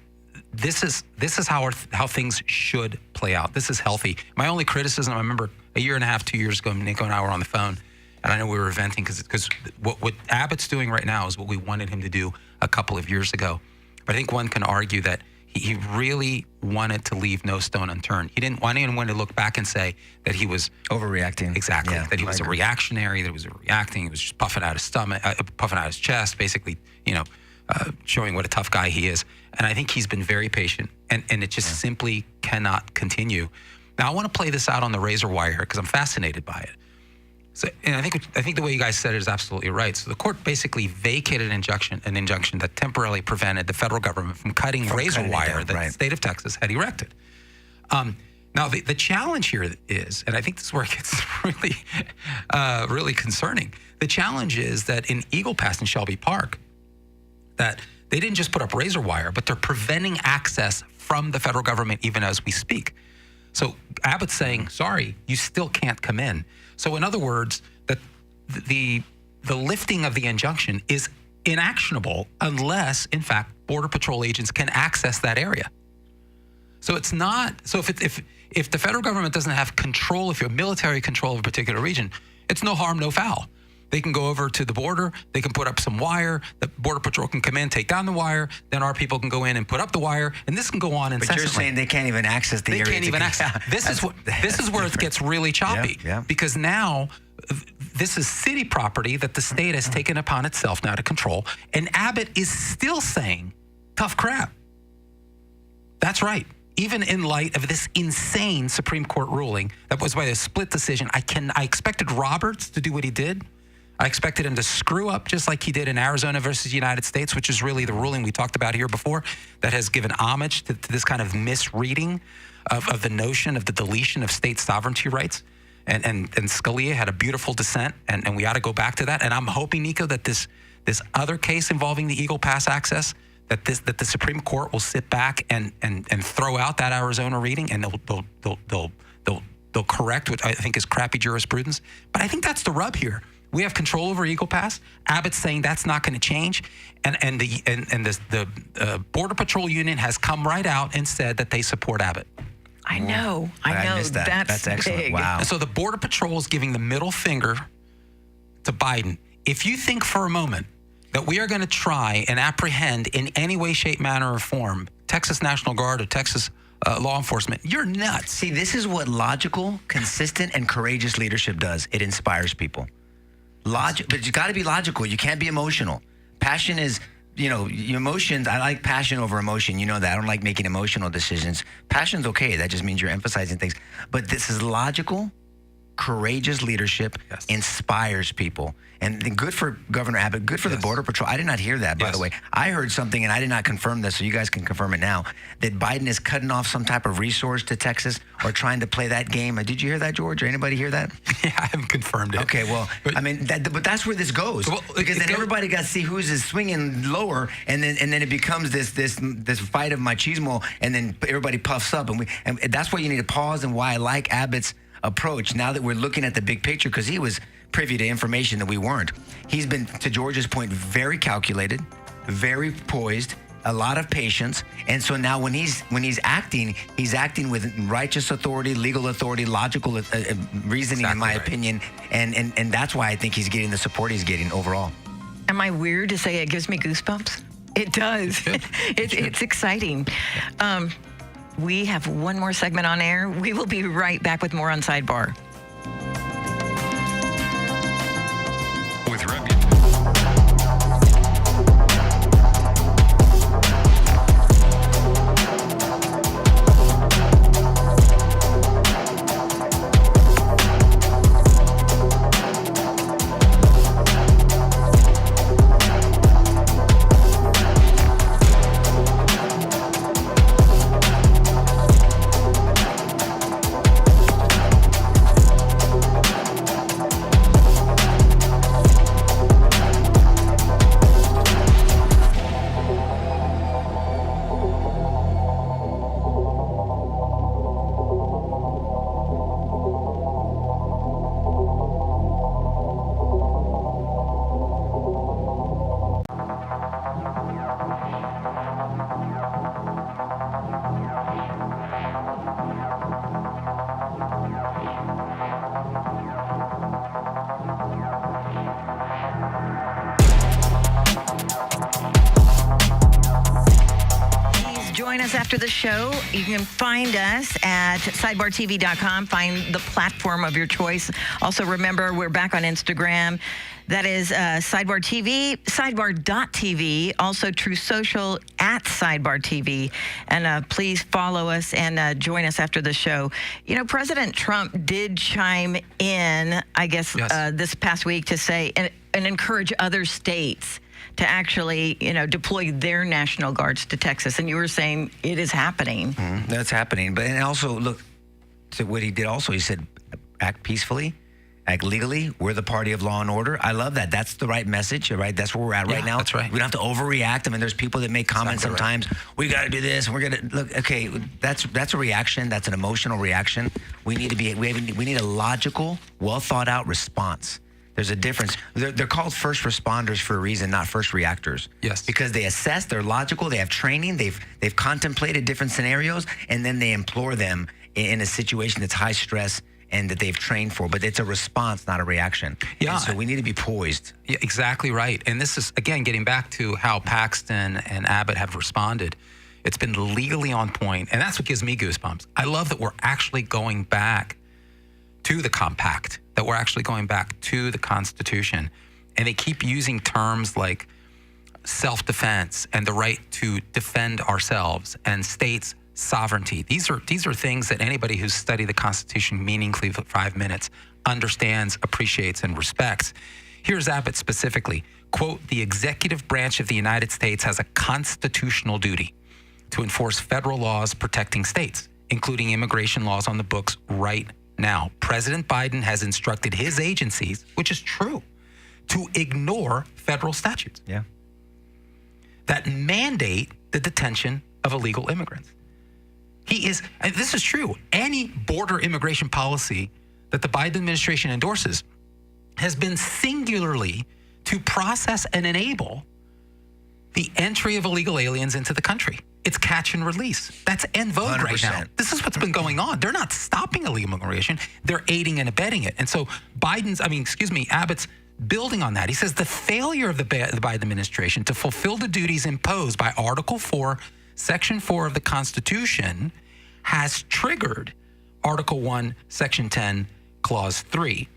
Speaker 3: is how things should play out. This is healthy. My only criticism, I remember a year and a half, 2 years ago, Nico and I were on the phone, and I know we were venting because what Abbott's doing right now is what we wanted him to do a couple of years ago. But I think one can argue that he really wanted to leave no stone unturned. He didn't want anyone to look back and say that he was
Speaker 2: overreacting.
Speaker 3: Exactly. Yeah, that he was a reactionary, that he was reacting. He was just puffing out his stomach, puffing out his chest, basically, showing what a tough guy he is. And I think he's been very patient, and it just simply cannot continue. Now, I want to play this out on the razor wire here because I'm fascinated by it. So, and I think the way you guys said it is absolutely right. So the court basically vacated an injunction that temporarily prevented the federal government from cutting razor wire that the state of Texas had erected. Now, the challenge here is, and I think this is where it gets really, really concerning. The challenge is that in Eagle Pass and Shelby Park, that they didn't just put up razor wire, but they're preventing access from the federal government even as we speak. So Abbott's saying, sorry, you still can't come in. So in other words, that the lifting of the injunction is inactionable unless, in fact, Border Patrol agents can access that area. So it's not, so if the federal government doesn't have control, if you have military control of a particular region, it's no harm, no foul. They can go over to the border, they can put up some wire, the Border Patrol can come in, take down the wire, then our people can go in and put up the wire, and this can go on incessantly.
Speaker 2: But you're saying they can't even access the area.
Speaker 3: They can't even access. This is where it gets really choppy.
Speaker 2: Yeah.
Speaker 3: Because now this is city property that the state has taken upon itself now to control, and Abbott is still saying, tough crap. That's right. Even in light of this insane Supreme Court ruling, that was by a split decision. I expected Roberts to do what he did. I expected him to screw up just like he did in Arizona versus United States, which is really the ruling we talked about here before that has given homage to this kind of misreading of the notion of the deletion of state sovereignty rights. And Scalia had a beautiful dissent, and we ought to go back to that. And I'm hoping, Nico, that this other case involving the Eagle Pass access, that the Supreme Court will sit back and throw out that Arizona reading, and they'll correct what I think is crappy jurisprudence. But I think that's the rub here. We have control over Eagle Pass. Abbott's saying that's not going to change, and the Border Patrol Union has come right out and said that they support Abbott.
Speaker 1: I know.
Speaker 2: I missed that. That's excellent.
Speaker 1: Big.
Speaker 2: Wow.
Speaker 3: And so the Border Patrol is giving the middle finger to Biden. If you think for a moment that we are going to try and apprehend in any way, shape, manner, or form Texas National Guard or Texas law enforcement, you're nuts.
Speaker 2: See, this is what logical, consistent, and courageous leadership does. It inspires people. But you got to be logical. You can't be emotional. Passion is, your emotions. I like passion over emotion. You know that. I don't like making emotional decisions. Passion's okay. That just means you're emphasizing things. But this is logical, courageous leadership.
Speaker 3: Yes.
Speaker 2: Inspires people. And good for Governor Abbott, good for the
Speaker 3: Yes.
Speaker 2: Border Patrol. I did not hear that, by
Speaker 3: Yes.
Speaker 2: the way. I heard something, and I did not confirm this, so you guys can confirm it now, that Biden is cutting off some type of resource to Texas or trying to play that game. Did you hear that, George? Or anybody hear that?
Speaker 3: Yeah, I haven't confirmed it.
Speaker 2: Okay, well,
Speaker 3: But-
Speaker 2: but that's where this goes,
Speaker 3: Well,
Speaker 2: because
Speaker 3: it
Speaker 2: then
Speaker 3: goes-
Speaker 2: everybody got to see who's is swinging lower, and then it becomes this fight of machismo, and then everybody puffs up, and that's why you need to pause, and why I like Abbott's approach now that we're looking at the big picture, because he was privy to information that we weren't. He's been, to George's point, very calculated, very poised, a lot of patience, and so now when he's acting with righteous authority, legal authority, logical reasoning, in my
Speaker 3: Exactly right.
Speaker 2: opinion, and that's why I think he's getting the support he's getting overall.
Speaker 1: Am I weird to say it gives me goosebumps? It does. It's exciting. We have one more segment on air. We will be right back with more on Sidebar.
Speaker 4: With
Speaker 1: Join us after the show. You can find us at sidebartv.com. Find the platform of your choice. Also, remember, we're back on Instagram. That is Sidebar TV, sidebar.tv, also True Social at Sidebar TV. And please follow us and join us after the show. President Trump did chime in, I guess,
Speaker 3: Yes.
Speaker 1: this past week to say and encourage other states to actually, deploy their National Guards to Texas. And you were saying it is happening.
Speaker 2: That's happening. But and also, look, to what he did also, he said, act peacefully, act legally. We're the party of law and order. I love that. That's the right message, right? That's where we're at right
Speaker 3: Yeah,
Speaker 2: now.
Speaker 3: that's right.
Speaker 2: We don't have to overreact. I mean, there's people that make comments
Speaker 3: Exactly
Speaker 2: sometimes. We got to do this, and we're going to look. Okay, that's a reaction. That's an emotional reaction. We need a logical, well thought out response. There's a difference. They're called first responders for a reason, not first reactors.
Speaker 3: Yes.
Speaker 2: Because they assess, they're logical, they have training, they've contemplated different scenarios, and then they implore them in a situation that's high stress and that they've trained for. But it's a response, not a reaction.
Speaker 3: Yeah.
Speaker 2: And so we need to be poised.
Speaker 3: Yeah, exactly right. And this is, again, getting back to how Paxton and Abbott have responded. It's been legally on point, and that's what gives me goosebumps. I love that we're actually going back to the compact, that we're actually going back to the Constitution. And they keep using terms like self-defense and the right to defend ourselves and states' sovereignty. These are things that anybody who's studied the Constitution meaningfully for 5 minutes understands, appreciates, and respects. Here's Abbott specifically. Quote, the executive branch of the United States has a constitutional duty to enforce federal laws protecting states, including immigration laws on the books right now. President Biden has instructed his agencies, which is true, to ignore federal statutes
Speaker 2: Yeah.
Speaker 3: that mandate the detention of illegal immigrants. And this is true, any border immigration policy that the Biden administration endorses has been singularly to process and enable the entry of illegal aliens into the country. It's catch and release. That's en vogue right now.
Speaker 2: 100%.
Speaker 3: This is what's been going on. They're not stopping illegal immigration. They're aiding and abetting it. And so Abbott's building on that. He says the failure of the Biden administration to fulfill the duties imposed by Article 4, Section 4 of the Constitution has triggered Article 1, Section 10, Clause 3,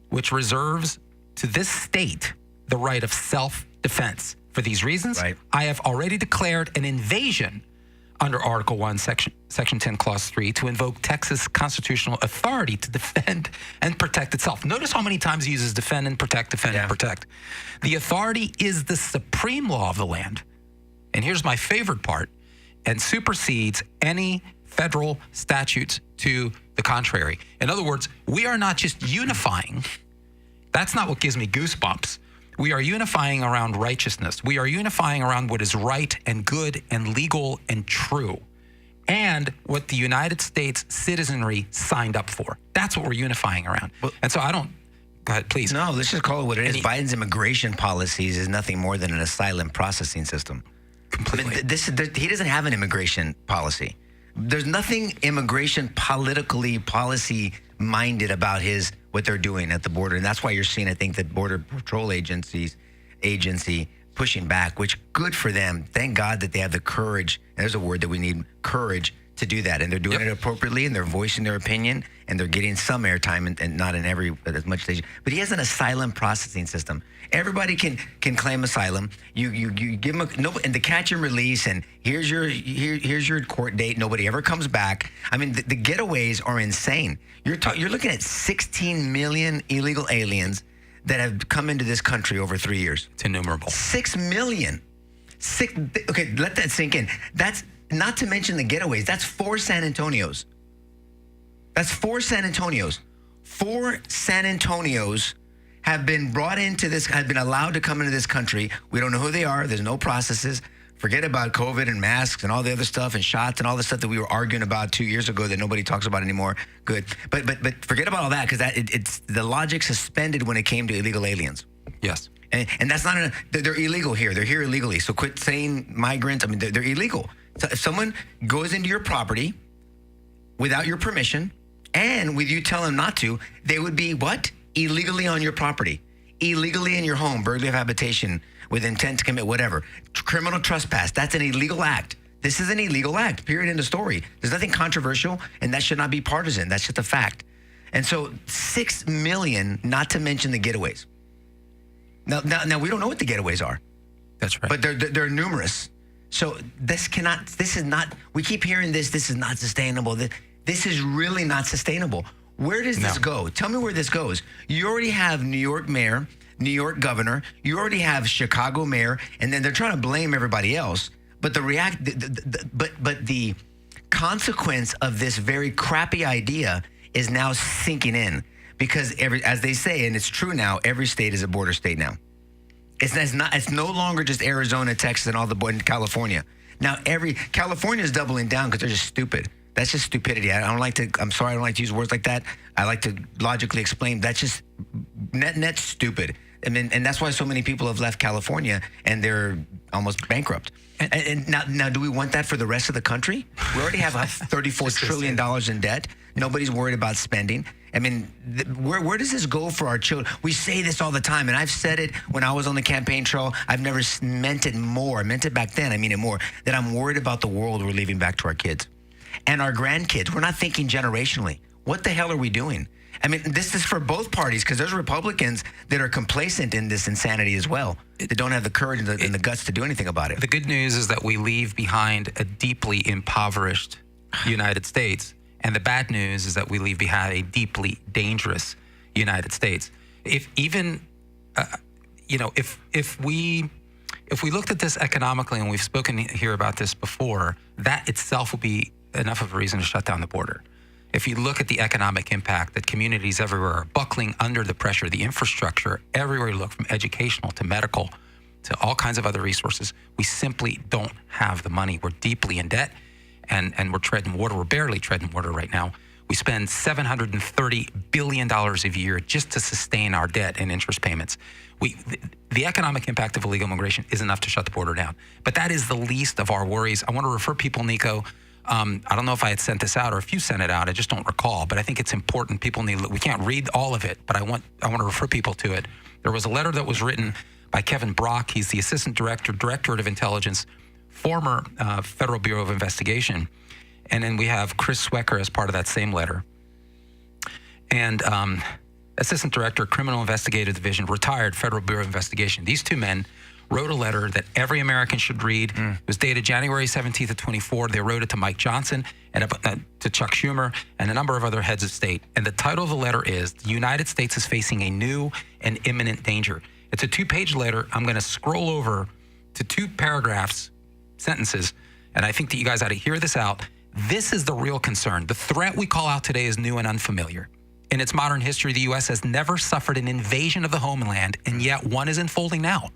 Speaker 3: which reserves to this state the right of self-defense. For these reasons,
Speaker 2: Right.
Speaker 3: I have already declared an invasion under Article 1, Section 10, Clause 3 to invoke Texas constitutional authority to defend and protect itself. Notice how many times he uses defend and protect, defend and protect. The authority is the supreme law of the land. And here's my favorite part, and supersedes any federal statutes to the contrary. In other words, we are not just unifying. That's not what gives me goosebumps. We are unifying around righteousness. We are unifying around what is right and good and legal and true, and what the United States citizenry signed up for. That's what we're unifying around. And so go ahead, please.
Speaker 2: No, let's just call it what it is. Biden's immigration policies is nothing more than an asylum processing system.
Speaker 3: Completely.
Speaker 2: He doesn't have an immigration policy. There's nothing immigration policy minded about what they're doing at the border, and that's why you're seeing, I think, the Border Patrol agency pushing back. Which good for them. Thank God that they have the courage. And there's a word that we need: courage to do that, and they're doing it appropriately, and they're voicing their opinion, and they're getting some airtime, and not in as much as. But he has an asylum processing system. Everybody can claim asylum. You give them and the catch and release, and here's your court date. Nobody ever comes back. I mean, the getaways are insane. You're looking at 16 million illegal aliens that have come into this country over 3 years.
Speaker 3: It's innumerable.
Speaker 2: 6 million. Okay, let that sink in. That's not to mention the getaways. That's 4 San Antonios. That's 4 San Antonios. 4 San Antonios have been have been allowed to come into this country. We don't know who they are. There's no processes. Forget about COVID and masks and all the other stuff and shots and all the stuff that we were arguing about 2 years ago that nobody talks about anymore. Good. But forget about all that, because it's the logic suspended when it came to illegal aliens.
Speaker 3: Yes.
Speaker 2: And that's not they're illegal here. They're here illegally. So quit saying migrants. I mean, they're illegal. So if someone goes into your property without your permission, and with you telling them not to, they would be what? Illegally on your property, illegally in your home, burglary of habitation with intent to commit whatever. Criminal trespass. That's an illegal act. This is an illegal act, period, end of story. There's nothing controversial, and that should not be partisan. That's just a fact. And so 6 million, not to mention the getaways. Now we don't know what the getaways are.
Speaker 3: That's right.
Speaker 2: But they're numerous. So we keep hearing this is not sustainable. This is really not sustainable. Where does this go? Tell me where this goes. You already have New York mayor, New York governor. You already have Chicago mayor, and then they're trying to blame everybody else. But the consequence of this very crappy idea is now sinking in, because as they say, and it's true now, every state is a border state now. It's no longer just Arizona, Texas, and all the in California. Now California is doubling down because they're just stupid. That's just stupidity. I'm sorry, I don't like to use words like that. I like to logically explain. That's just net stupid. I mean, and that's why so many people have left California and they're almost bankrupt. And now, do we want that for the rest of the country? We already have $34 trillion in debt. Nobody's worried about spending. I mean, where does this go for our children? We say this all the time, and I've said it when I was on the campaign trail. I've never meant it more. I meant it back then. I mean it more. That I'm worried about the world we're leaving back to our kids and our grandkids. We're not thinking generationally. What the hell are we doing? I mean, this is for both parties, because there's Republicans that are complacent in this insanity as well. They don't have the courage and the guts to do anything about it.
Speaker 3: The good news is that we leave behind a deeply impoverished United States. And the bad news is that we leave behind a deeply dangerous United States. If even if we looked at this economically, and we've spoken here about this before, that itself would be enough of a reason to shut down the border. If you look at the economic impact, that communities everywhere are buckling under the pressure, the infrastructure, everywhere you look, from educational to medical to all kinds of other resources, we simply don't have the money. We're deeply in debt, and we're treading water. We're barely treading water right now. We spend $730 billion a year just to sustain our debt and interest payments. The economic impact of illegal immigration is enough to shut the border down. But that is the least of our worries. I want to refer people, Nico. I don't know if I had sent this out or if you sent it out. I just don't recall. But I think it's important. People we can't read all of it, but I want to refer people to it. There was a letter that was written by Kevin Brock. He's the Assistant Director, Directorate of Intelligence, former Federal Bureau of Investigation. And then we have Chris Swecker as part of that same letter. And Assistant Director, Criminal Investigative Division, retired Federal Bureau of Investigation. These two men wrote a letter that every American should read. It was dated January 17th of 24. They wrote it to Mike Johnson and to Chuck Schumer and a number of other heads of state. And the title of the letter is, "The United States is Facing a New and Imminent Danger." It's a 2-page letter. I'm going to scroll over to 2 paragraphs, sentences, and I think that you guys ought to hear this out. This is the real concern. The threat we call out today is new and unfamiliar. In its modern history, the U.S. has never suffered an invasion of the homeland, and yet one is unfolding now.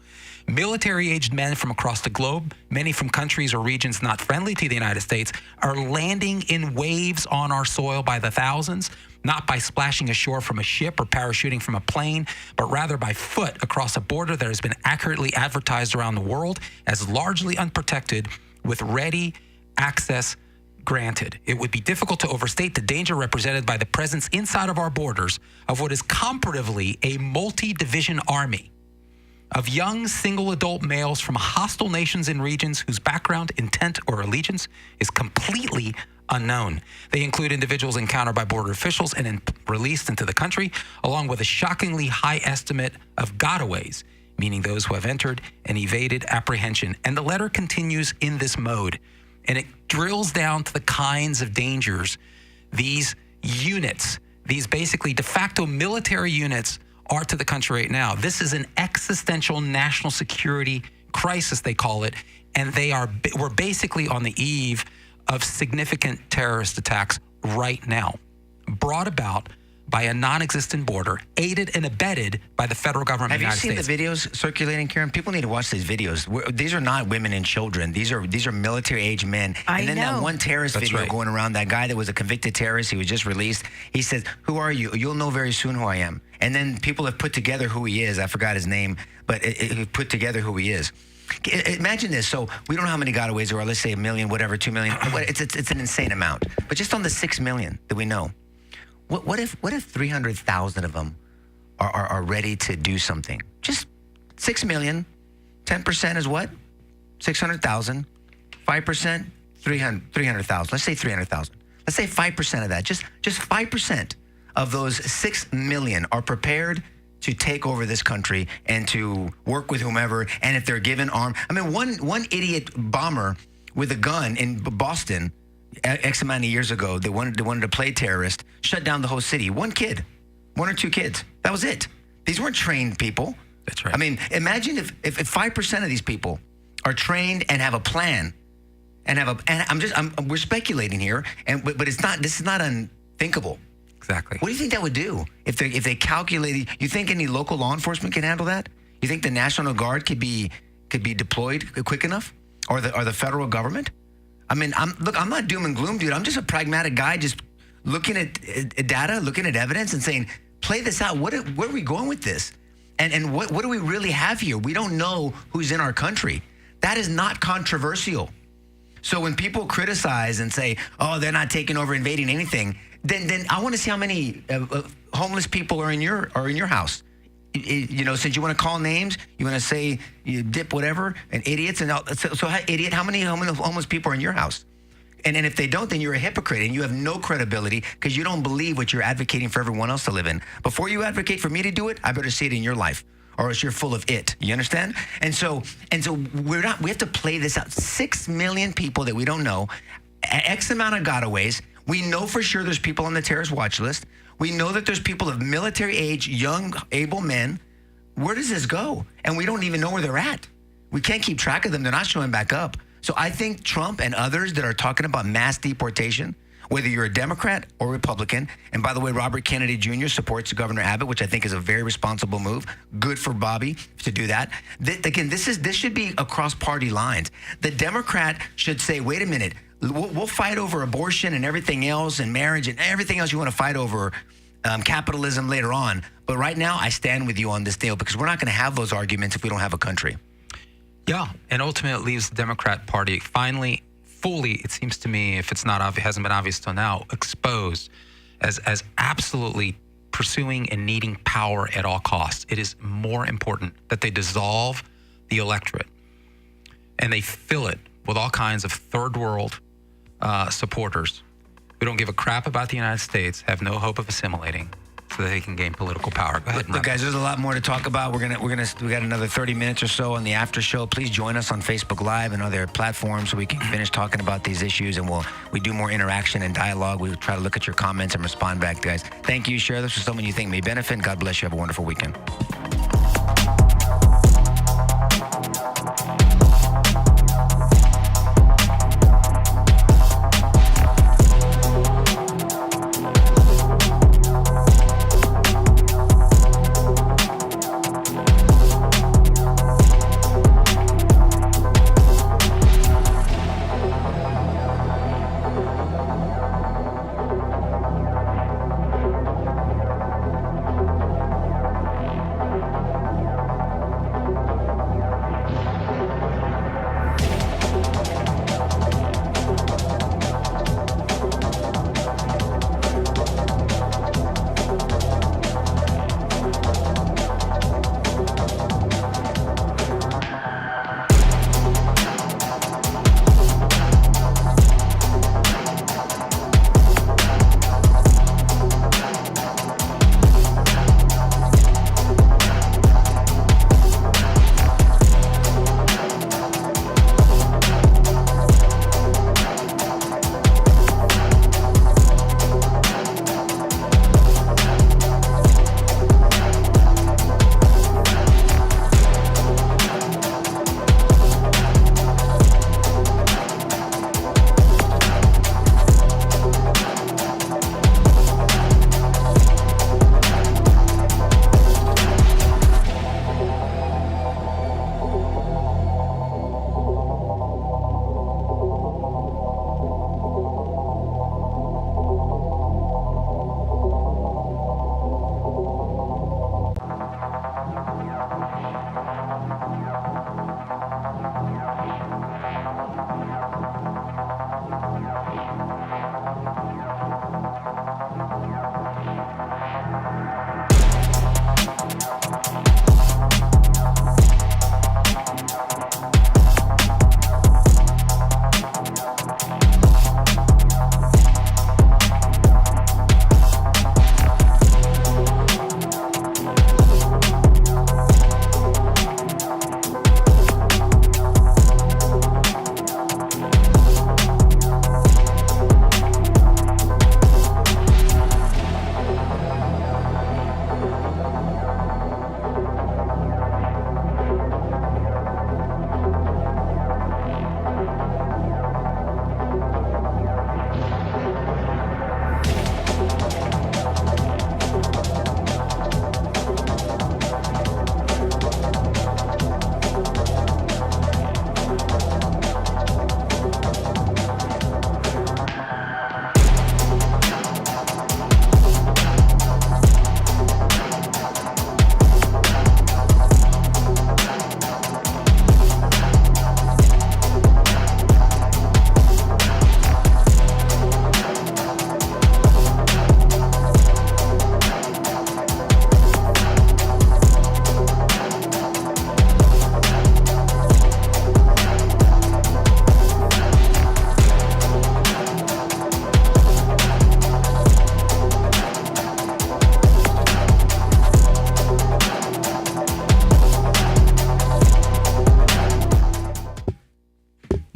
Speaker 3: Military-aged men from across the globe, many from countries or regions not friendly to the United States, are landing in waves on our soil by the thousands, not by splashing ashore from a ship or parachuting from a plane, but rather by foot across a border that has been accurately advertised around the world as largely unprotected, with ready access granted. It would be difficult to overstate the danger represented by the presence inside of our borders of what is comparatively a multi-division army of young single adult males from hostile nations and regions whose background, intent, or allegiance is completely unknown. They include individuals encountered by border officials and released into the country, along with a shockingly high estimate of gotaways, meaning those who have entered and evaded apprehension. And the letter continues in this mode, and it drills down to the kinds of dangers these units, these basically de facto military units, are to the country right now. This is an existential national security crisis, they call it, and we're basically on the eve of significant terrorist attacks right now, brought about by a non-existent border, aided and abetted by the federal government of the United States.
Speaker 2: Have you seen the videos circulating, Karen? People need to watch these videos. These are not women and children. These are military-aged men. And then that one terrorist video going around, that guy that was a convicted terrorist, he was just released. He says, "Who are you? You'll know very soon who I am." And then people have put together who he is. I forgot his name, but it put together who he is. Imagine this. So we don't know how many gotaways there are. Let's say 1 million, whatever, 2 million. It's an insane amount. But just on the 6 million that we know, what if 300,000 of them are ready to do something? Just 6 million. 10% is what? 600,000. 5%, 300,000. Let's say 300,000. Let's say 5% of that. Just 5% of those 6 million are prepared to take over this country and to work with whomever. And if they're given arm, I mean, one idiot bomber with a gun in Boston X amount of years ago, they wanted to play terrorist, shut down the whole city. One kid, 1 or 2 kids. That was it. These weren't trained people.
Speaker 3: That's right.
Speaker 2: I mean, imagine if 5% of these people are trained and have a plan, we're speculating here, but it's not. This is not unthinkable.
Speaker 3: Exactly.
Speaker 2: What do you think that would do if they calculated? You think any local law enforcement can handle that? You think the National Guard could be deployed quick enough, or the federal government? I mean, I'm not doom and gloom, dude. I'm just a pragmatic guy, just looking at data, looking at evidence, and saying, play this out. Where are we going with this? And what do we really have here? We don't know who's in our country. That is not controversial. So when people criticize and say, "Oh, they're not taking over, invading anything," then I want to see how many homeless people are in your house. You know, since you want to call names, you want to say you dip whatever and idiots and idiot. How many homeless people are in your house? And if they don't, then you're a hypocrite and you have no credibility because you don't believe what you're advocating for everyone else to live in. Before you advocate for me to do it, I better see it in your life, or else you're full of it. You understand? And so we have to play this out. 6 million people that we don't know, X amount of gotaways. We know for sure there's people on the terrorist watch list. We know that there's people of military age, young, able men where does this go? And we don't even know where they're at. We can't keep track of them. They're not showing back up. So I think Trump and others that are talking about mass deportation, whether you're a Democrat or Republican, and by the way, Robert Kennedy Jr. supports Governor Abbott, which I think is a very responsible move. Good for Bobby to do that. Again, this should be across party lines. The Democrat should say, wait a minute, we'll fight over abortion and everything else and marriage and everything else you want to fight over, capitalism later on. But right now, I stand with you on this deal because we're not going to have those arguments if we don't have a country.
Speaker 3: Yeah, and ultimately it leaves the Democrat Party finally, fully, it seems to me, if it's not obvious, hasn't been obvious till now, exposed as absolutely pursuing and needing power at all costs. It is more important that they dissolve the electorate and they fill it with all kinds of third world supporters who don't give a crap about the United States, have no hope of assimilating, so that they can gain political power. Go ahead.
Speaker 2: Look, guys, there's a lot more to talk about. We got another 30 minutes or so on the after show. Please join us on Facebook Live and other platforms so we can finish talking about these issues, and we do more interaction and dialogue. We try to look at your comments and respond back, guys. Thank you. Share this with someone you think may benefit. And God bless you. Have a wonderful weekend.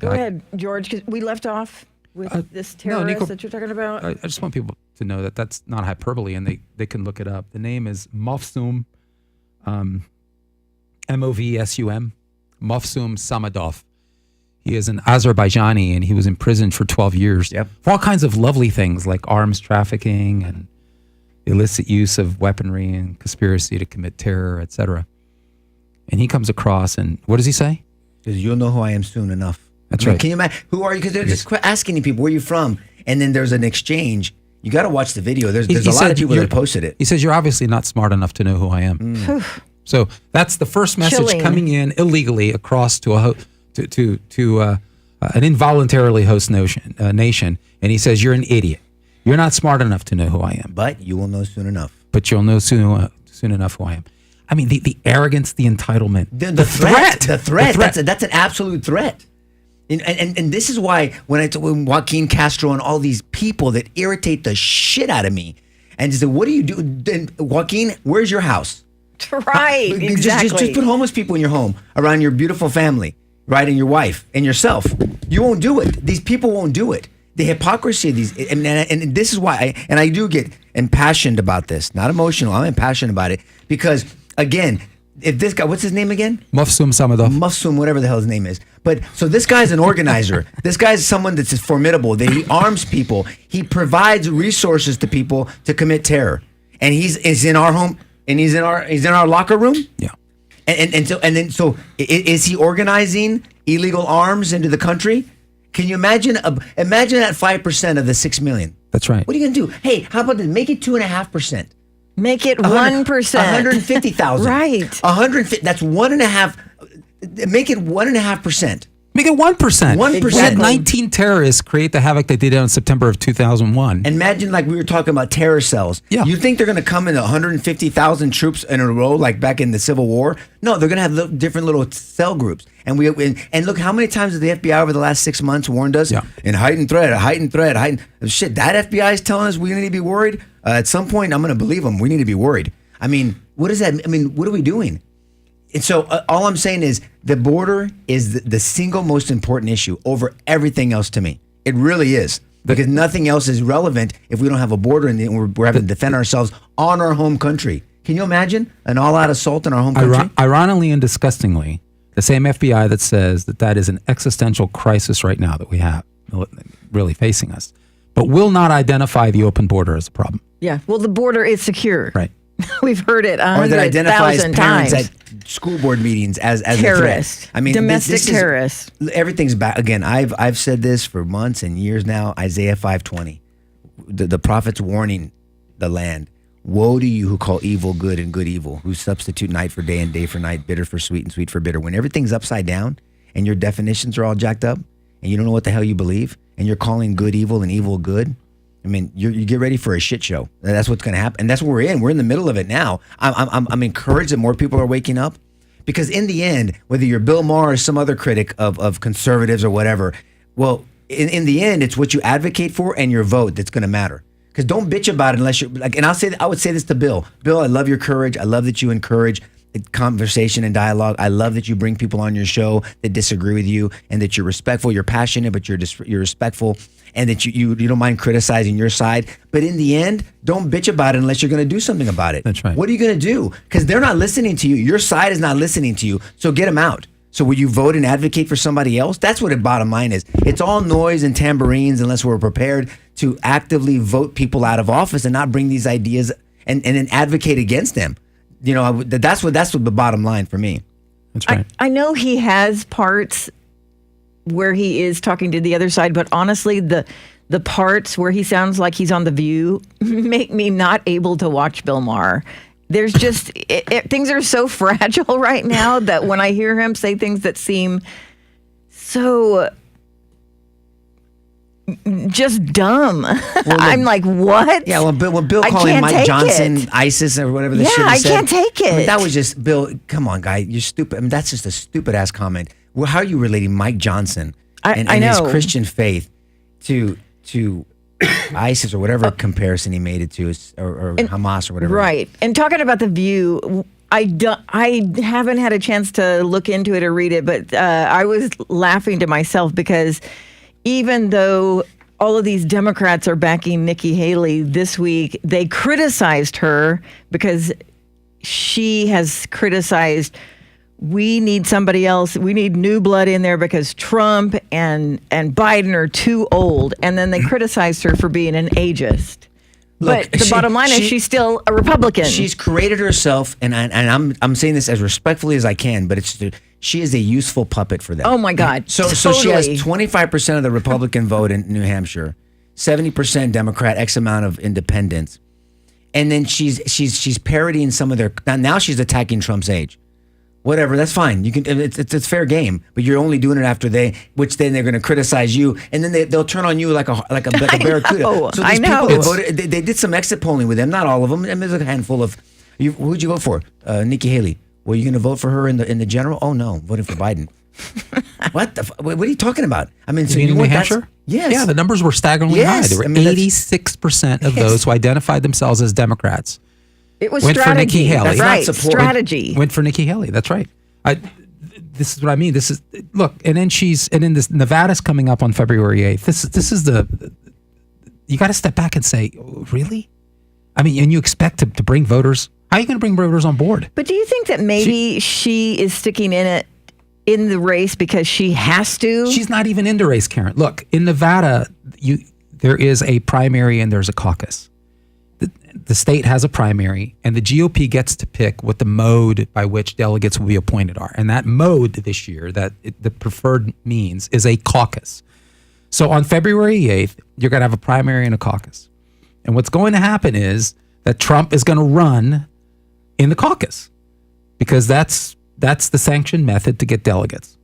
Speaker 1: Go ahead, George, because we left off with this terrorist
Speaker 3: Nico,
Speaker 1: that you're talking about.
Speaker 3: I just want people to know that that's not hyperbole, and they can look it up. The name is Mofsum Movsum, Mofsum Samadov. He is an Azerbaijani, and he was imprisoned for 12 years for all kinds of lovely things like arms trafficking and illicit use of weaponry and conspiracy to commit terror, etc. And he comes across, and what does he say?
Speaker 2: Because you'll know who I am soon enough.
Speaker 3: That's right.
Speaker 2: Can you imagine? Who are you? Because they're just asking people, where are you from? And then there's an exchange. You got to watch the video. There's a lot of people that posted it.
Speaker 3: He says, you're obviously not smart enough to know who I am. So that's the first message
Speaker 1: Chilling.
Speaker 3: coming in illegally across to an involuntarily host nation. And he says, you're an idiot. You're not smart enough to know who I am.
Speaker 2: But you will know soon enough.
Speaker 3: But you'll know soon enough who I am. I mean, the arrogance, the entitlement,
Speaker 2: The threat. That's an absolute threat. And this is why when Joaquin Castro and all these people that irritate the shit out of me, and just say, what do you do? Then, Joaquin, where's your house?
Speaker 1: Right, exactly.
Speaker 2: Just put homeless people in your home around your beautiful family, right, and your wife and yourself. You won't do it. These people won't do it. The hypocrisy of these, and this is why, I do get impassioned about this. Not emotional. I'm impassioned about it because, again, if this guy, what's his name again?
Speaker 3: Mofsum Samadov.
Speaker 2: Mofsum, whatever the hell his name is. But so this guy's an organizer. This guy's someone that's formidable. That he arms people. He provides resources to people to commit terror. And he's in our home, and he's in our locker room.
Speaker 3: Yeah.
Speaker 2: So is he organizing illegal arms into the country? Can you imagine? Imagine that 5% of the 6 million.
Speaker 3: That's right.
Speaker 2: What are you gonna do? Hey, how about this? Make it 2.5%.
Speaker 1: Make it 1%.
Speaker 2: 150,000.
Speaker 1: Right.
Speaker 2: 150. That's 1.5. Make it 1.5%.
Speaker 3: Make it 1%.
Speaker 2: 1%.
Speaker 3: We had 19 terrorists create the havoc they did in September of 2001.
Speaker 2: And imagine, like we were talking about terror cells.
Speaker 3: Yeah.
Speaker 2: You think they're going to come in 150,000 troops in a row, like back in the Civil War? No, they're going to have different little cell groups. And look, how many times has the FBI over the last 6 months warned us?
Speaker 3: Yeah.
Speaker 2: In heightened threat. Shit, that FBI is telling us we need to be worried. At some point, I'm going to believe them. We need to be worried. I mean, what does that? I mean, what are we doing? And so all I'm saying is the border is the single most important issue over everything else to me. It really is. Because nothing else is relevant if we don't have a border and we're having to defend ourselves on our home country. Can you imagine an all-out assault in our home country?
Speaker 3: Ironically and disgustingly, the same FBI that says that is an existential crisis right now that we have really facing us, but will not identify the open border as a problem.
Speaker 1: Yeah. Well, the border is secure.
Speaker 3: Right.
Speaker 1: We've heard it
Speaker 2: Or that identifies
Speaker 1: 100,000
Speaker 2: parents
Speaker 1: times.
Speaker 2: at school board meetings as
Speaker 1: Terrorist.
Speaker 2: a threat. I mean,
Speaker 1: domestic
Speaker 2: this is-
Speaker 1: terrorists.
Speaker 2: Everything's back again. I've said this for months and years now. Isaiah 5:20, the prophet's warning the land. Woe to you who call evil good and good evil, who substitute night for day and day for night, bitter for sweet and sweet for bitter. When everything's upside down and your definitions are all jacked up and you don't know what the hell you believe and you're calling good evil and evil good, I mean, you get ready for a shit show. That's what's going to happen. And that's what we're in. We're in the middle of it now. I'm encouraged that more people are waking up because in the end, whether you're Bill Maher or some other critic of conservatives or whatever, well, in the end, it's what you advocate for and your vote that's going to matter. Because don't bitch about it unless you're like, and I would say this to Bill. Bill, I love your courage. I love that you encourage conversation and dialogue. I love that you bring people on your show that disagree with you and that you're respectful. You're passionate, but you're respectful, and that you don't mind criticizing your side. But in the end, don't bitch about it unless you're going to do something about it.
Speaker 3: That's right.
Speaker 2: What are you going to do? Because they're not listening to you. Your side is not listening to you. So get them out. So will you vote and advocate for somebody else? That's what the bottom line is. It's all noise and tambourines unless we're prepared to actively vote people out of office and not bring these ideas and then advocate against them. You know, that's what the bottom line for me.
Speaker 3: That's right.
Speaker 1: I know he has parts where he is talking to the other side, but honestly, the parts where he sounds like he's on The View make me not able to watch Bill Maher. There's just, things are so fragile right now that when I hear him say things that seem so just dumb, I'm like, what?
Speaker 2: Yeah, when Bill
Speaker 1: I
Speaker 2: calling
Speaker 1: can't
Speaker 2: Mike
Speaker 1: take
Speaker 2: Johnson
Speaker 1: it.
Speaker 2: ISIS or whatever the
Speaker 1: Yeah,
Speaker 2: shit he
Speaker 1: I
Speaker 2: said.
Speaker 1: can't take it.
Speaker 2: I mean, that was just, Bill, come on, guy, you're stupid. I mean, that's just a stupid ass comment. Well, how are you relating Mike Johnson and his
Speaker 1: know.
Speaker 2: Christian faith to ISIS or whatever comparison he made it to, or Hamas or whatever?
Speaker 1: Right. And talking about The View, I haven't had a chance to look into it or read it, but I was laughing to myself because even though all of these Democrats are backing Nikki Haley this week, they criticized her because she has criticized we need somebody else. We need new blood in there because Trump and Biden are too old. And then they criticized her for being an ageist.
Speaker 5: Look,
Speaker 1: But the bottom line is she's still a Republican.
Speaker 5: She's created herself, and I'm saying this as respectfully as I can, but she is a useful puppet for them.
Speaker 1: Oh my God!
Speaker 5: So she has 25% of the Republican vote in New Hampshire, 70% Democrat, X amount of independents, and then she's parodying some of their. Now she's attacking Trump's age. Whatever, that's fine. You can. It's fair game, but you're only doing it after which then they're going to criticize you, and then they'll turn on you like a barracuda. So
Speaker 1: I
Speaker 5: these
Speaker 1: know.
Speaker 5: people that voted, they did some exit polling with them. Not all of them. I mean, there's a handful of. Who'd you vote for? Nikki Haley. Were you going to vote for her in the general? Oh no, voted for Biden. What are you talking about? I mean, so
Speaker 3: You mean
Speaker 5: you
Speaker 3: New
Speaker 5: want
Speaker 3: Hampshire?
Speaker 5: Yes.
Speaker 3: Yeah, the numbers were staggeringly
Speaker 5: Yes,
Speaker 3: high. There were
Speaker 5: I mean, that's-
Speaker 3: 86% of
Speaker 5: Yes.
Speaker 3: those who identified themselves as Democrats
Speaker 1: it was
Speaker 3: went for
Speaker 1: strategy.
Speaker 3: Nikki Haley.
Speaker 1: That's
Speaker 5: That's not
Speaker 1: right.
Speaker 5: support.
Speaker 1: Strategy.
Speaker 3: went for Nikki Haley. That's right. This is what I mean. This is look, and then this Nevada's coming up on February 8th. This is you got to step back and say, really? I mean, and you expect to bring voters. How are you going to bring voters on board?
Speaker 1: But do you think that maybe she is sticking in the race because she has to?
Speaker 3: She's not even in the race, Karen. Look, in Nevada, there is a primary and there's a caucus. The state has a primary, and the GOP gets to pick what the mode by which delegates will be appointed are. And that mode this year, the preferred means, is a caucus. So on February 8th, you're going to have a primary and a caucus. And what's going to happen is that Trump is going to run in the caucus because that's the sanctioned method to get delegates.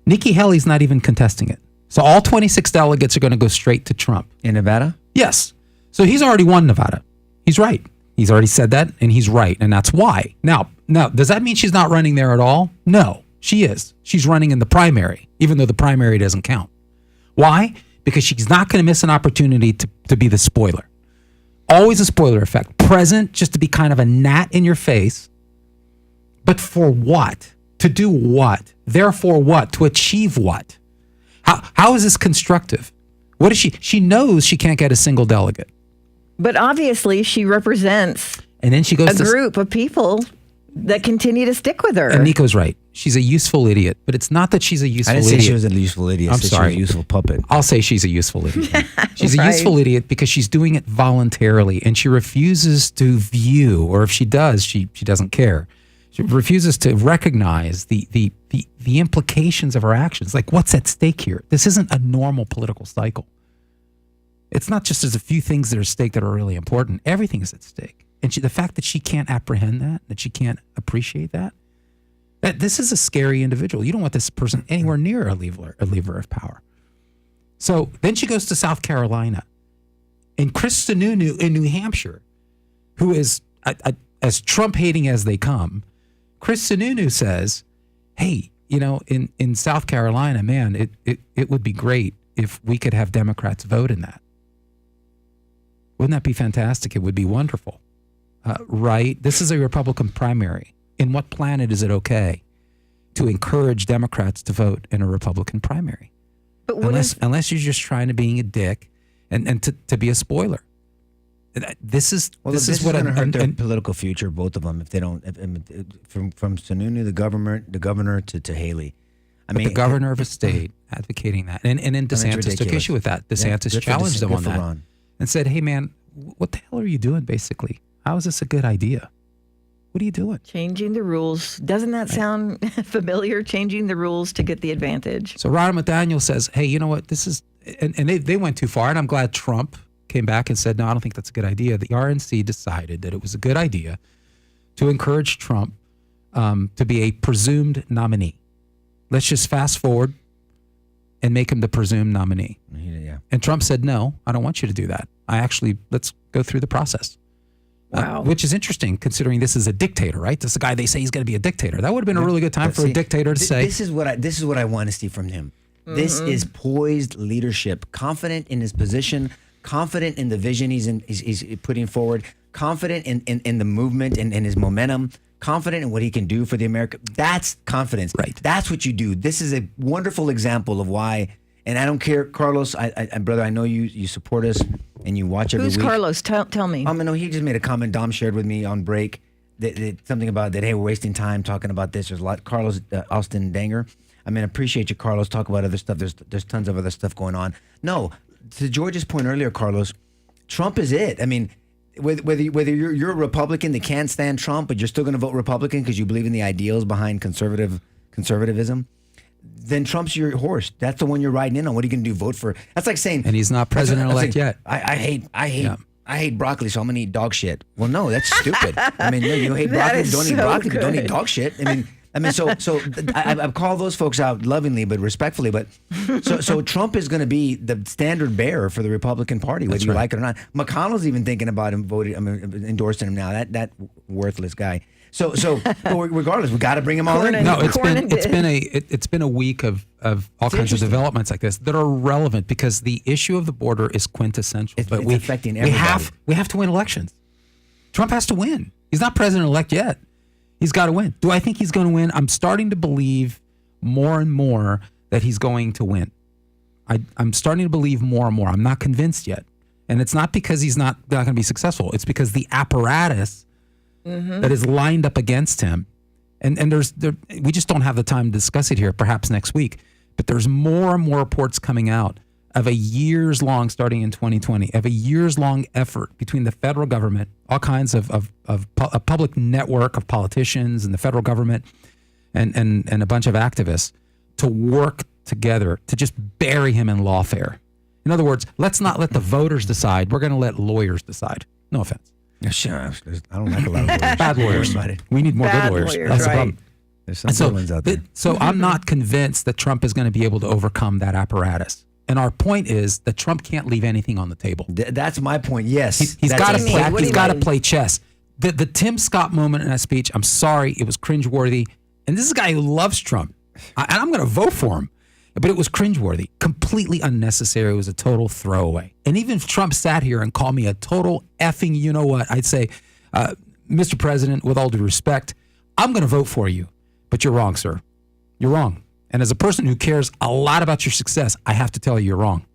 Speaker 3: Nikki Haley's not even contesting it. So all 26 delegates are going to go straight to Trump.
Speaker 5: In Nevada?
Speaker 3: Yes. So he's already won Nevada. He's right. He's already said that, and he's right, and that's why. Now, does that mean she's not running there at all? No, she is. She's running in the primary, even though the primary doesn't count. Why? Because she's not going to miss an opportunity to be the spoiler. Always a spoiler effect. Present just to be kind of a gnat in your face. But for what? To do what? Therefore what? To achieve what? How is this constructive? What is she? She knows she can't get a single delegate.
Speaker 1: But obviously, she represents
Speaker 3: And then she goes
Speaker 1: a group of people that continue to stick with her.
Speaker 3: And Nico's right. She's a useful idiot, but it's not that she's a useful
Speaker 5: I didn't
Speaker 3: idiot.
Speaker 5: say she was a useful idiot. I
Speaker 3: I'm
Speaker 5: said
Speaker 3: sorry.
Speaker 5: She was a useful puppet.
Speaker 3: I'll say she's a useful idiot. She's a
Speaker 1: Right.
Speaker 3: useful idiot because she's doing it voluntarily, and she refuses to view, or if she does, she doesn't care. She refuses to recognize the implications of her actions. Like, what's at stake here? This isn't a normal political cycle. It's not just there's a few things that are at stake that are really important. Everything is at stake. And the fact that she can't apprehend that she can't appreciate that this is a scary individual. You don't want this person anywhere near a lever of power. So then she goes to South Carolina. And Chris Sununu in New Hampshire, who is as Trump-hating as they come, Chris Sununu says, hey, in South Carolina, man, it would be great if we could have Democrats vote in that. Wouldn't that be fantastic? It would be wonderful. Right? This is a Republican primary. In what planet is it okay to encourage Democrats to vote in a Republican primary?
Speaker 1: But what
Speaker 3: Unless you're just trying to be a dick and to be a spoiler. This is
Speaker 5: Well,
Speaker 3: this
Speaker 5: this
Speaker 3: is what
Speaker 5: going to hurt their
Speaker 3: and-
Speaker 5: political future, both of them, if they don't. From Sununu, the governor, to Haley. I mean,
Speaker 3: the governor of a state advocating that, and then
Speaker 5: it's
Speaker 3: DeSantis took
Speaker 5: ridiculous.
Speaker 3: issue with that.
Speaker 5: Yeah,
Speaker 3: DeSantis
Speaker 5: good for
Speaker 3: challenged
Speaker 5: DeSantis,
Speaker 3: him on
Speaker 5: good for
Speaker 3: that
Speaker 5: Ron.
Speaker 3: and said, "Hey, man, what the hell are you doing? Basically, how is this a good idea? What are you doing?"
Speaker 1: changing the rules, doesn't that sound familiar? Changing the rules to get the advantage.
Speaker 3: So Ron McDaniel says, "Hey, you know what? This is," and they went too far, and I'm glad Trump came back and said, "No, I don't think that's a good idea." The RNC decided that it was a good idea to encourage Trump to be a presumed nominee. Let's just fast forward and make him the presumed nominee.
Speaker 5: Yeah.
Speaker 3: And Trump said, "No, I don't want you to do that. Let's go through the process."
Speaker 1: Wow.
Speaker 3: Which is interesting considering this is a dictator, right? This is a guy they say he's going to be a dictator. That would have been a really good time
Speaker 5: But
Speaker 3: for
Speaker 5: see,
Speaker 3: a dictator to say,
Speaker 5: This is what I want to see from him. This is poised leadership, confident in his position, confident in the vision he's putting forward, confident in the movement and his momentum, confident in what he can do for the America. That's confidence.
Speaker 3: Right.
Speaker 5: That's what you do. This is a wonderful example of why. And I don't care, Carlos. I brother, I know you support us and you watch every
Speaker 1: Who's
Speaker 5: week.
Speaker 1: Carlos? Tell me.
Speaker 5: No, he just made a comment Dom shared with me on break something about that. Hey, we're wasting time talking about this. There's a lot. Carlos Austin Danger. I mean, I appreciate you, Carlos. Talk about other stuff. There's tons of other stuff going on. No, to George's point earlier, Carlos, Trump is it. I mean, whether you're a Republican that can't stand Trump, but you're still going to vote Republican because you believe in the ideals behind conservatism, then Trump's your horse. That's the one you're riding in on. What are you going to do? Vote for? That's like saying,
Speaker 3: And he's not president-elect yet.
Speaker 5: I hate broccoli, so I'm gonna eat dog shit. Well, no, that's stupid. I mean, no, you don't hate
Speaker 1: That
Speaker 5: broccoli.
Speaker 1: is
Speaker 5: Don't eat
Speaker 1: so
Speaker 5: broccoli. Don't
Speaker 1: good.
Speaker 5: eat dog shit. I mean, so I've called those folks out lovingly but respectfully. But so Trump is going to be the standard bearer for the Republican Party, whether you like it or not. McConnell's even thinking about endorsing him now. That worthless guy. So but regardless, we got to bring him all in.
Speaker 1: Cornyn.
Speaker 3: No,
Speaker 1: Cornyn
Speaker 3: it's been a week of all kinds of developments like this that are relevant because the issue of the border is quintessential.
Speaker 5: It's affecting everybody.
Speaker 3: We have to win elections. Trump has to win. He's not president-elect yet. He's got to win. Do I think he's going to win? I'm starting to believe more and more that he's going to win. I'm starting to believe more and more. I'm not convinced yet. And it's not because he's not going to be successful. It's because the apparatus that is lined up against him, and we just don't have the time to discuss it here, perhaps next week, but there's more and more reports coming out of a years-long, starting in 2020, of a years-long effort between the federal government, all kinds of a public network of politicians and the federal government and a bunch of activists to work together to just bury him in lawfare. In other words, let's not let the voters decide. We're going to let lawyers decide. No offense.
Speaker 5: Yeah, sure. I don't like a lot of lawyers.
Speaker 3: Bad lawyers.
Speaker 5: Everybody.
Speaker 3: We need more
Speaker 1: Bad
Speaker 3: good lawyers.
Speaker 1: lawyers,
Speaker 3: That's the
Speaker 1: right.
Speaker 3: problem.
Speaker 5: There's some good ones out there.
Speaker 3: So I'm not convinced that Trump is going to be able to overcome that apparatus. And our point is that Trump can't leave anything on the table.
Speaker 5: That's my point. Yes,
Speaker 3: He's got to
Speaker 1: what do you
Speaker 3: play.
Speaker 1: mean? What do
Speaker 3: He's
Speaker 1: you
Speaker 3: got to
Speaker 1: mean?
Speaker 3: play chess. The Tim Scott moment in that speech. I'm sorry, it was cringeworthy. And this is a guy who loves Trump, and I'm going to vote for him. But it was cringeworthy, completely unnecessary. It was a total throwaway. And even if Trump sat here and called me a total effing, you know what? I'd say, Mr. President, with all due respect, I'm going to vote for you. But you're wrong, sir. You're wrong. And as a person who cares a lot about your success, I have to tell you you're wrong.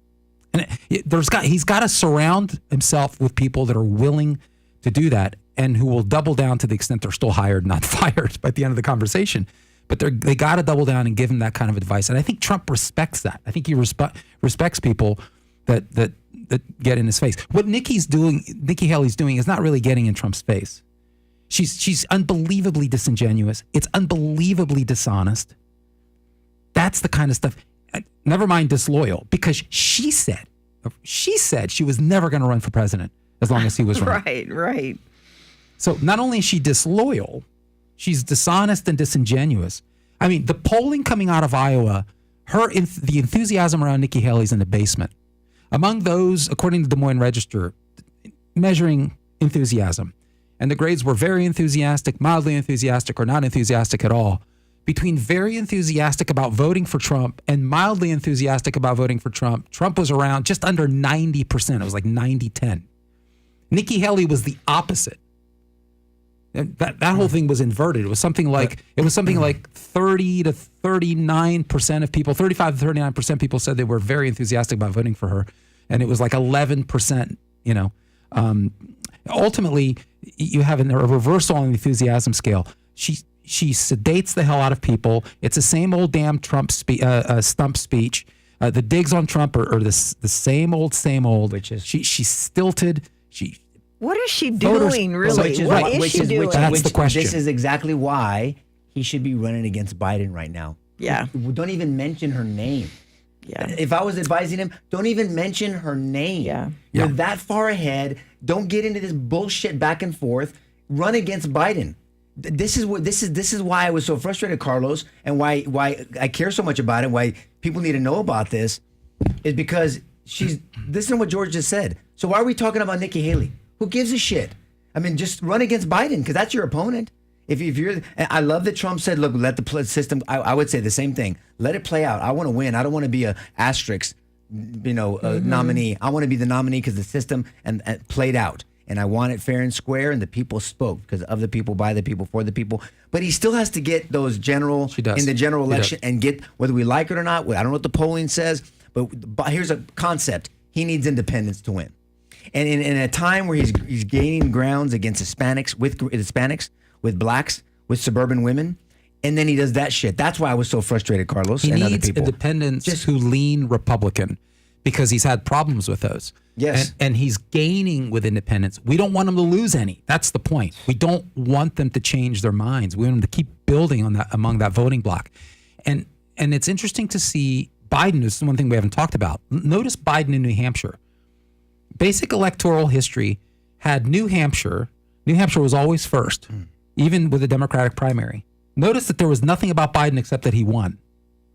Speaker 3: And he's got to surround himself with people that are willing to do that and who will double down to the extent they're still hired, not fired by the end of the conversation. But they got to double down and give him that kind of advice. And I think Trump respects that. I think he respects people that get in his face. What Nikki Haley's doing is not really getting in Trump's face. She's unbelievably disingenuous. It's unbelievably dishonest. That's the kind of stuff. Never mind disloyal, because she said she was never going to run for president as long as he was running.
Speaker 1: Right.
Speaker 3: So not only is she disloyal, she's dishonest and disingenuous. I mean, the polling coming out of Iowa, the enthusiasm around Nikki Haley's in the basement. Among those, according to the Des Moines Register, measuring enthusiasm, and the grades were very enthusiastic, mildly enthusiastic, or not enthusiastic at all. Between very enthusiastic about voting for Trump and mildly enthusiastic about voting for Trump, Trump was around just under 90%. It was like 90-10. Nikki Haley was the opposite. That whole thing was inverted. It was something like 30 to 39% of people, 35 to 39% of people said they were very enthusiastic about voting for her, and it was like 11%. Ultimately, you have a reversal on the enthusiasm scale. She sedates the hell out of people. It's the same old damn Trump stump speech. The digs on Trump are the same old.
Speaker 5: Which is
Speaker 3: she's stilted.
Speaker 1: What is she doing, really?
Speaker 5: Which is
Speaker 1: What
Speaker 5: why-
Speaker 1: is
Speaker 5: which
Speaker 1: she
Speaker 5: is-
Speaker 1: doing?
Speaker 5: which-
Speaker 3: That's
Speaker 5: which-
Speaker 3: the question.
Speaker 5: This is exactly why he should be running against Biden right now.
Speaker 1: Yeah.
Speaker 5: Don't even mention her name.
Speaker 1: Yeah.
Speaker 5: If I was advising him, don't even mention her name.
Speaker 1: Yeah.
Speaker 5: You're
Speaker 3: Yeah.
Speaker 5: that far ahead. Don't get into this bullshit back and forth. Run against Biden. This is why I was so frustrated, Carlos, and why I care so much about it. Why people need to know about this is because listen to what George just said. So why are we talking about Nikki Haley? Who gives a shit? I mean, just run against Biden because that's your opponent. If you're, I love that Trump said, "Look, let the system." I would say the same thing. Let it play out. I want to win. I don't want to be a asterisk, nominee. I want to be the nominee because the system and played out, and I want it fair and square. And the people spoke because of the people, by the people, for the people. But he still has to get those general
Speaker 3: She does.
Speaker 5: in the general
Speaker 3: He does.
Speaker 5: election and get whether we like it or not. I don't know what the polling says, but here's a concept: he needs independence to win. And in a time where he's gaining grounds against Hispanics with blacks, with suburban women, and then he does that shit. That's why I was so frustrated, Carlos,
Speaker 3: He
Speaker 5: and other
Speaker 3: needs
Speaker 5: people.
Speaker 3: independents who lean Republican because he's had problems with those.
Speaker 5: Yes.
Speaker 3: And he's gaining with independents. We don't want them to lose any. That's the point. We don't want them to change their minds. We want them to keep building on that among that voting bloc. And it's interesting to see Biden. This is one thing we haven't talked about. Notice Biden in New Hampshire. Basic electoral history had New Hampshire. New Hampshire was always first, even with the Democratic primary. Notice that there was nothing about Biden except that he won.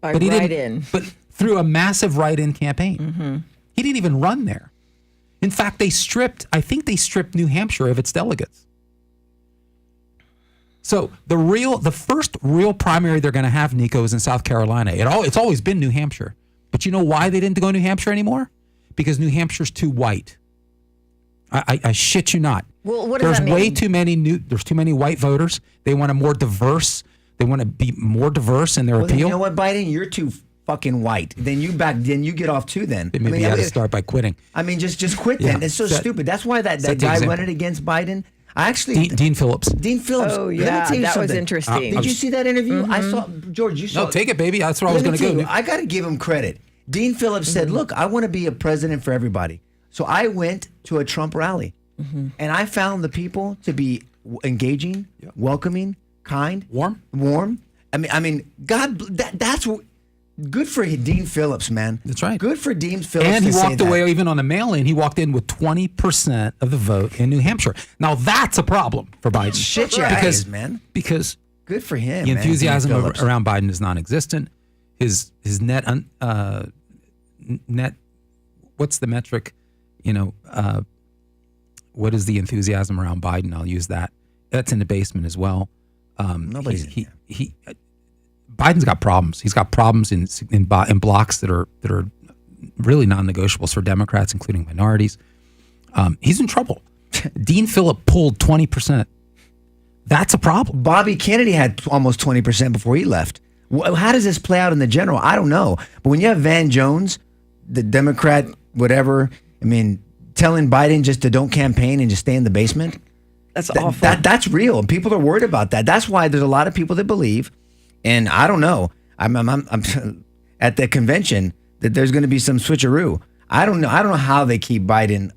Speaker 1: But he didn't.
Speaker 3: But through a massive write-in campaign. He didn't even run there. In fact, I think they stripped New Hampshire of its delegates. So the first real primary they're going to have, Nico, is in South Carolina. It's always been New Hampshire. But you know why they didn't go New Hampshire anymore? Because New Hampshire's too white. I shit you not.
Speaker 1: Well, what does that mean?
Speaker 3: There's too many white voters. They want a more diverse. They want to be more diverse in their
Speaker 5: Well, then
Speaker 3: appeal.
Speaker 5: you know what, Biden? You're too fucking white. Then you get off too. Then
Speaker 3: Maybe you had to start by quitting.
Speaker 5: I mean, just quit. Then
Speaker 3: Yeah.
Speaker 5: it's so stupid. That's why that
Speaker 3: set the
Speaker 5: guy
Speaker 3: example.
Speaker 5: running against Biden. I actually
Speaker 3: Dean Phillips.
Speaker 5: Dean Phillips.
Speaker 1: Oh,
Speaker 5: Let me
Speaker 1: yeah,
Speaker 5: tell you
Speaker 1: that was
Speaker 5: something.
Speaker 1: interesting.
Speaker 5: Did you see that interview? I saw George. You saw.
Speaker 3: No, take it, baby. That's where I was
Speaker 5: Let
Speaker 3: going
Speaker 5: me
Speaker 3: to
Speaker 5: tell
Speaker 3: go.
Speaker 5: you, I got to give him credit. Dean Phillips said, "Look, I want to be a president for everybody." So I went to a Trump rally, and I found the people to be engaging, welcoming, kind,
Speaker 3: Warm.
Speaker 5: I mean, God, that's what. Good for Dean Phillips, man.
Speaker 3: That's right.
Speaker 5: Good for Dean Phillips.
Speaker 3: And he
Speaker 5: to say
Speaker 3: walked
Speaker 5: that.
Speaker 3: away, even on the mail-in, he walked in with 20% of the vote in New Hampshire. Now, that's a problem for Biden.
Speaker 5: Shit your eyes, man.
Speaker 3: Because
Speaker 5: Good for him.
Speaker 3: the
Speaker 5: man,
Speaker 3: enthusiasm
Speaker 5: Dean Phillips.
Speaker 3: around Biden is non-existent. His net, what's the metric? What is the enthusiasm around Biden? I'll use that. That's in the basement as well.
Speaker 5: Nobody's
Speaker 3: Biden's got problems. He's got problems in blocks that are really non-negotiables for Democrats, including minorities. He's in trouble. Dean Phillips pulled 20%. That's a problem.
Speaker 5: Bobby Kennedy had almost 20% before he left. How does this play out in the general? I don't know. But when you have Van Jones, the Democrat, whatever, I mean, telling Biden just to don't campaign and just stay in the basement,
Speaker 1: That's awful.
Speaker 5: that's real. And people are worried about that. That's why there's a lot of people that believe, and I don't know, I'm at the convention that there's going to be some switcheroo. I don't know how they keep Biden,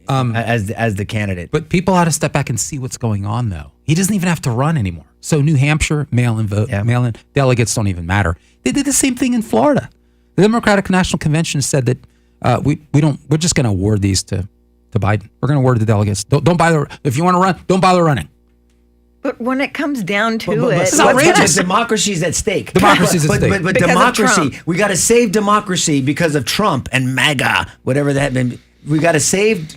Speaker 5: as the candidate.
Speaker 3: But people ought to step back and see what's going on, though. He doesn't even have to run anymore. So New Hampshire, mail-in vote, mail-in delegates don't even matter. They did the same thing in Florida. The Democratic National Convention said that we're just going to award these to Biden. We're going to award the delegates. Don't bother. If you want to run, don't bother running.
Speaker 1: But when it comes down to
Speaker 5: But
Speaker 1: it,
Speaker 3: outrageous.
Speaker 5: Democracy's at stake.
Speaker 3: Democracy's at stake.
Speaker 5: But
Speaker 1: Because of
Speaker 5: democracy,
Speaker 1: Trump.
Speaker 5: we got to save democracy because of Trump and MAGA, whatever that been. We got to save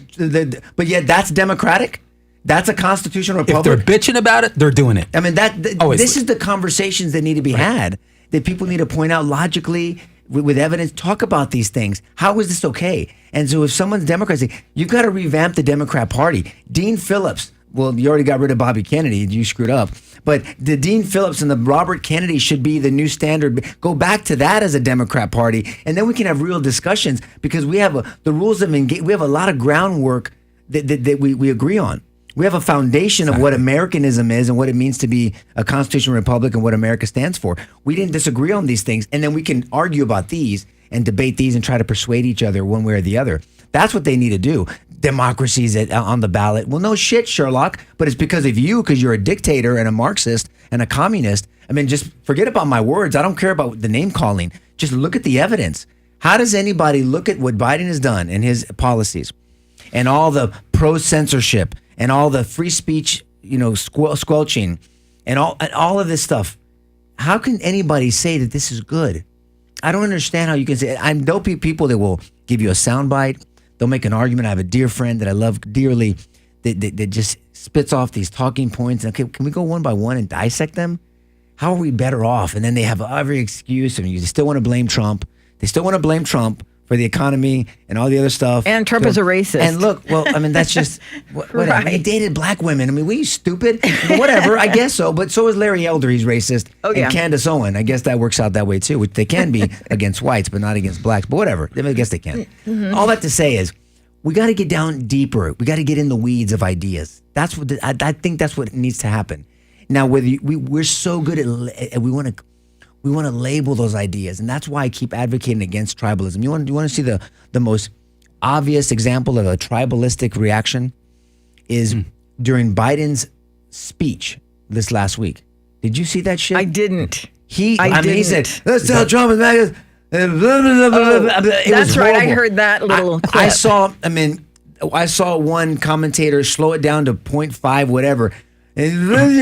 Speaker 5: but yet that's democratic. That's a constitutional
Speaker 3: If they're
Speaker 5: republic.
Speaker 3: bitching about it, they're doing it.
Speaker 5: I mean,
Speaker 3: Always.
Speaker 5: this is the conversations that need to be had, that people need to point out logically with evidence, talk about these things. How is this okay? And so if someone's Democracy, you've got to revamp the Democrat Party. Dean Phillips, well, you already got rid of Bobby Kennedy. You screwed up. But the Dean Phillips and the Robert Kennedy should be the new standard. Go back to that as a Democrat Party, and then we can have real discussions because we have the rules of engagement. We have a lot of groundwork that we agree on. We have a foundation of what Americanism is and what it means to be a constitutional republic and what America stands for. We didn't disagree on these things, and then we can argue about these and debate these and try to persuade each other one way or the other. That's what they need to do. Democracy's on the ballot. Well, no shit, Sherlock, but it's because of you, because you're a dictator and a Marxist and a communist. I mean, just forget about my words. I don't care about the name calling. Just look at the evidence. How does anybody look at what Biden has done and his policies and all the pro-censorship and all the free speech, squelching and all of this stuff? How can anybody say that this is good? I don't understand how you can say it. I know people that will give you a soundbite. They'll make an argument. I have a dear friend that I love dearly that just spits off these talking points. Okay, can we go one by one and dissect them? How are we better off? And then they have every excuse. I mean, you still want to blame Trump. They still want to blame Trump for the economy and all the other stuff.
Speaker 1: And Trump is a racist.
Speaker 5: And look, well, I mean, that's just whatever.
Speaker 1: Right.
Speaker 5: He dated black women. I mean, were you stupid? Whatever, I guess so. But so is Larry Elder. He's racist.
Speaker 1: Oh, yeah.
Speaker 5: And Candace Owen. I guess that works out that way too. Which they can be against whites, but not against blacks. But whatever. I guess they can.
Speaker 1: Mm-hmm.
Speaker 5: All that to say is, we got to get down deeper. We got to get in the weeds of ideas. That's what I think that's what needs to happen. Now, whether we're so good at we want to label those ideas, and that's why I keep advocating against tribalism. You want to see the most obvious example of a tribalistic reaction is during Biden's speech this last week. Did you see that shit?
Speaker 1: I didn't.
Speaker 5: He said, "Let's tell Trump and MAGA."
Speaker 1: That's right. I heard that little clip.
Speaker 5: I saw one commentator slow it down to 0.5, whatever. I don't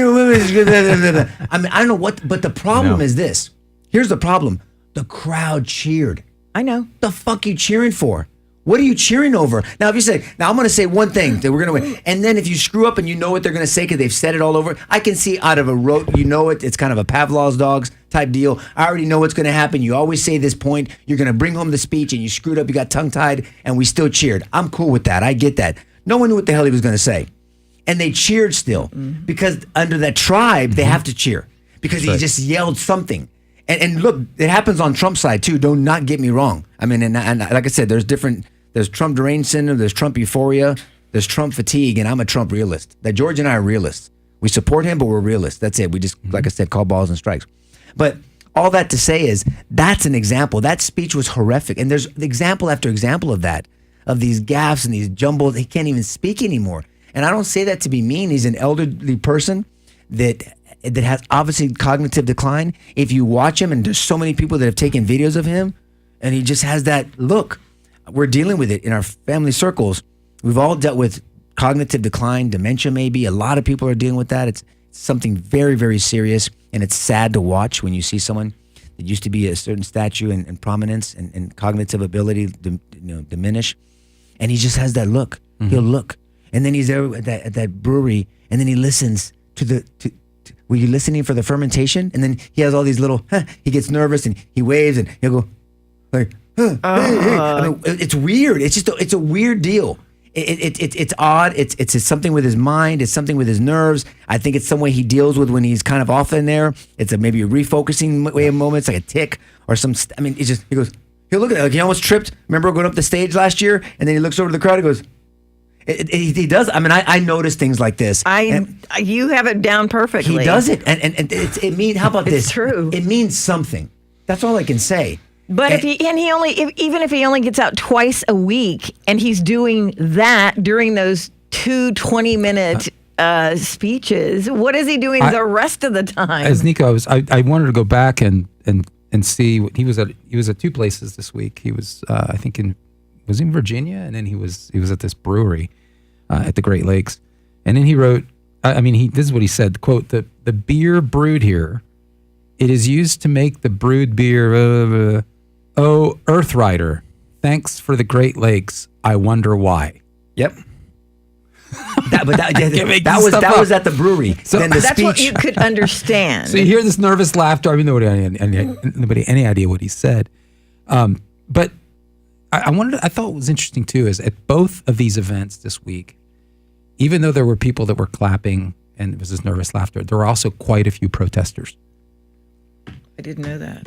Speaker 5: know what, but the problem is this. Here's the problem. The crowd cheered.
Speaker 1: I know.
Speaker 5: The fuck you cheering for? What are you cheering over? Now, if you say, now I'm going to say one thing that we're going to win. And then if you screw up and you know what they're going to say because they've said it all over, I can see out of a rote, you know it. It's kind of a Pavlov's dogs type deal. I already know what's going to happen. You always say this point. You're going to bring home the speech and you screwed up. You got tongue tied and we still cheered. I'm cool with that. I get that. No one knew what the hell he was going to say. And they cheered still because under that tribe, they have to cheer because he just yelled something. And look, it happens on Trump's side too. Do not get me wrong. I mean, and like I said, there's Trump deranged syndrome, there's Trump euphoria, there's Trump fatigue, and I'm a Trump realist. That George and I are realists. We support him, but we're realists. That's it. We just, like I said, call balls and strikes. But all that to say is that's an example. That speech was horrific. And there's example after example of that, of these gaffes and these jumbles. He can't even speak anymore. And I don't say that to be mean. He's an elderly person that has obviously cognitive decline. If you watch him, and there's so many people that have taken videos of him, and he just has that look. We're dealing with it in our family circles. We've all dealt with cognitive decline, dementia maybe. A lot of people are dealing with that. It's something very, very serious, and it's sad to watch when you see someone that used to be a certain stature and prominence and cognitive ability diminish, and he just has that look. He'll look. And then he's there at that brewery, and then he listens to were you listening for the fermentation? And then he has all these little, he gets nervous and he waves and he'll go like, hey. I mean, it's weird. It's just, it's a weird deal. It's odd. It's something with his mind. It's something with his nerves. I think it's some way he deals with when he's kind of off in there. It's maybe a refocusing way of moments, like a tick or some, I mean, it's just, he'll look at it, like he almost tripped. Remember going up the stage last year? And then he looks over to the crowd and goes, he does. I mean, I notice things like this.
Speaker 1: You have it down perfectly.
Speaker 5: He does it, and it means. How about this?
Speaker 1: It's true.
Speaker 5: It means something. That's all I can say.
Speaker 1: But even if he only gets out twice a week, and he's doing that during those 2 20-minute speeches, what is he doing the rest of the time?
Speaker 3: As Nico, I wanted to go back and see what he was at. He was at 2 places this week. He was, I think, in Virginia, and then he was at this brewery at the Great Lakes, and then he wrote. This is what he said: "Quote: the beer brewed here, it is used to make the brewed beer. Oh, Earth Rider, thanks for the Great Lakes. I wonder why."
Speaker 5: Yep. that was at the brewery.
Speaker 3: So
Speaker 5: then the
Speaker 1: that's
Speaker 5: speech.
Speaker 1: what you could understand.
Speaker 3: So you hear this nervous laughter. I mean, nobody any idea what he said, but. I thought what was interesting too is at both of these events this week, even though there were people that were clapping and it was this nervous laughter, there were also quite a few protesters.
Speaker 1: I didn't know that.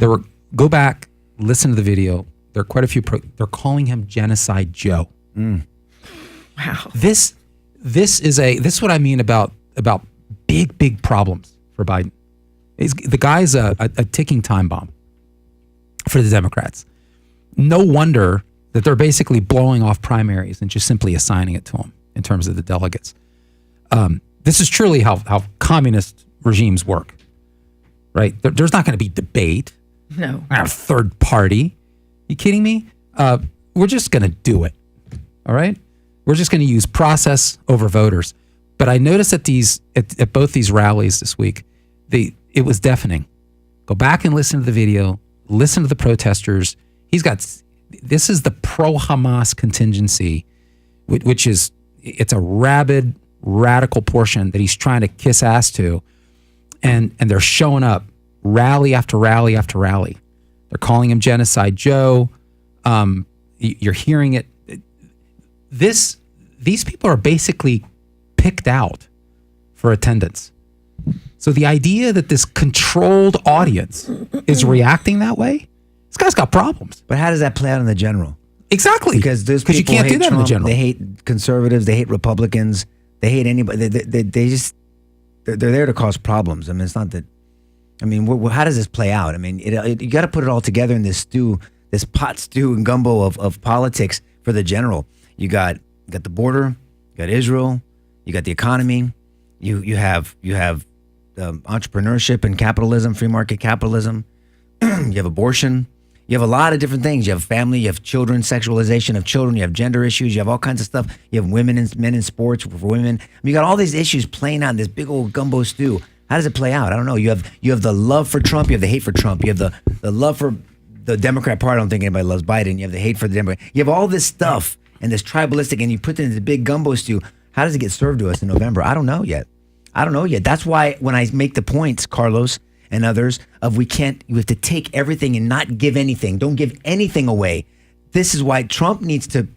Speaker 3: Go back, listen to the video. There are quite a few. They're calling him Genocide Joe.
Speaker 1: Wow.
Speaker 3: This is what I mean about big problems for Biden. The guy's a ticking time bomb for the Democrats. No wonder that they're basically blowing off primaries and just simply assigning it to him in terms of the delegates. This is truly how communist regimes work, right? There's not going to be debate.
Speaker 1: No.
Speaker 3: Our third party. You kidding me? We're just going to do it. All right? We're just going to use process over voters. But I noticed at both these rallies this week, it was deafening. Go back and listen to the video. Listen to the protesters. This is the pro-Hamas contingency, which is, it's a rabid, radical portion that he's trying to kiss ass to. And they're showing up rally after rally after rally. They're calling him Genocide Joe. You're hearing it. These people are basically picked out for attendance. So the idea that this controlled audience is reacting that way, this guy's got problems.
Speaker 5: But how does that play out in the general?
Speaker 3: Exactly.
Speaker 5: Because those
Speaker 3: you
Speaker 5: people
Speaker 3: can't
Speaker 5: hate
Speaker 3: do that in the
Speaker 5: Trump,
Speaker 3: general.
Speaker 5: they hate conservatives, they hate Republicans, they hate anybody. They just they're there to cause problems. I mean, it's not that. I mean, how does this play out? I mean, you got to put it all together in this stew, this pot stew and gumbo of politics for the general. You got the border, you got Israel, you got the economy, you have entrepreneurship and capitalism, free market capitalism. You have abortion. You have a lot of different things. You have family, you have children, sexualization of children, you have gender issues, you have all kinds of stuff. You have men in sports for women. I mean, you got all these issues playing out in this big old gumbo stew. How does it play out? I don't know. You have the love for Trump, you have the hate for Trump, you have the love for the Democrat Party. I don't think anybody loves Biden. You have the hate for the Democrat. You have all this stuff and this tribalistic, and you put it in the big gumbo stew. How does it get served to us in November? I don't know yet. That's why when I make the points, Carlos and others, of we have to take everything and not give anything. Don't give anything away. This is why Trump needs to,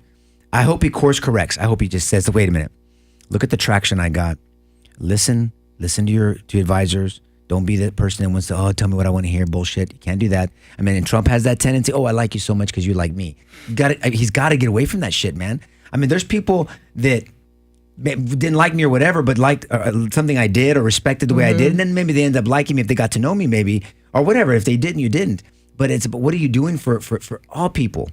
Speaker 5: I hope he course corrects. I hope he just says, wait a minute, look at the traction I got. Listen to your advisors. Don't be that person that wants to, tell me what I want to hear, bullshit. You can't do that. I mean, and Trump has that tendency, I like you so much because you like me. He's got to get away from that shit, man. I mean, there's people that didn't like me or whatever, but liked something I did or respected the way I did, and then maybe they end up liking me if they got to know me, maybe, or whatever. If they didn't, you didn't. But what are you doing for all people?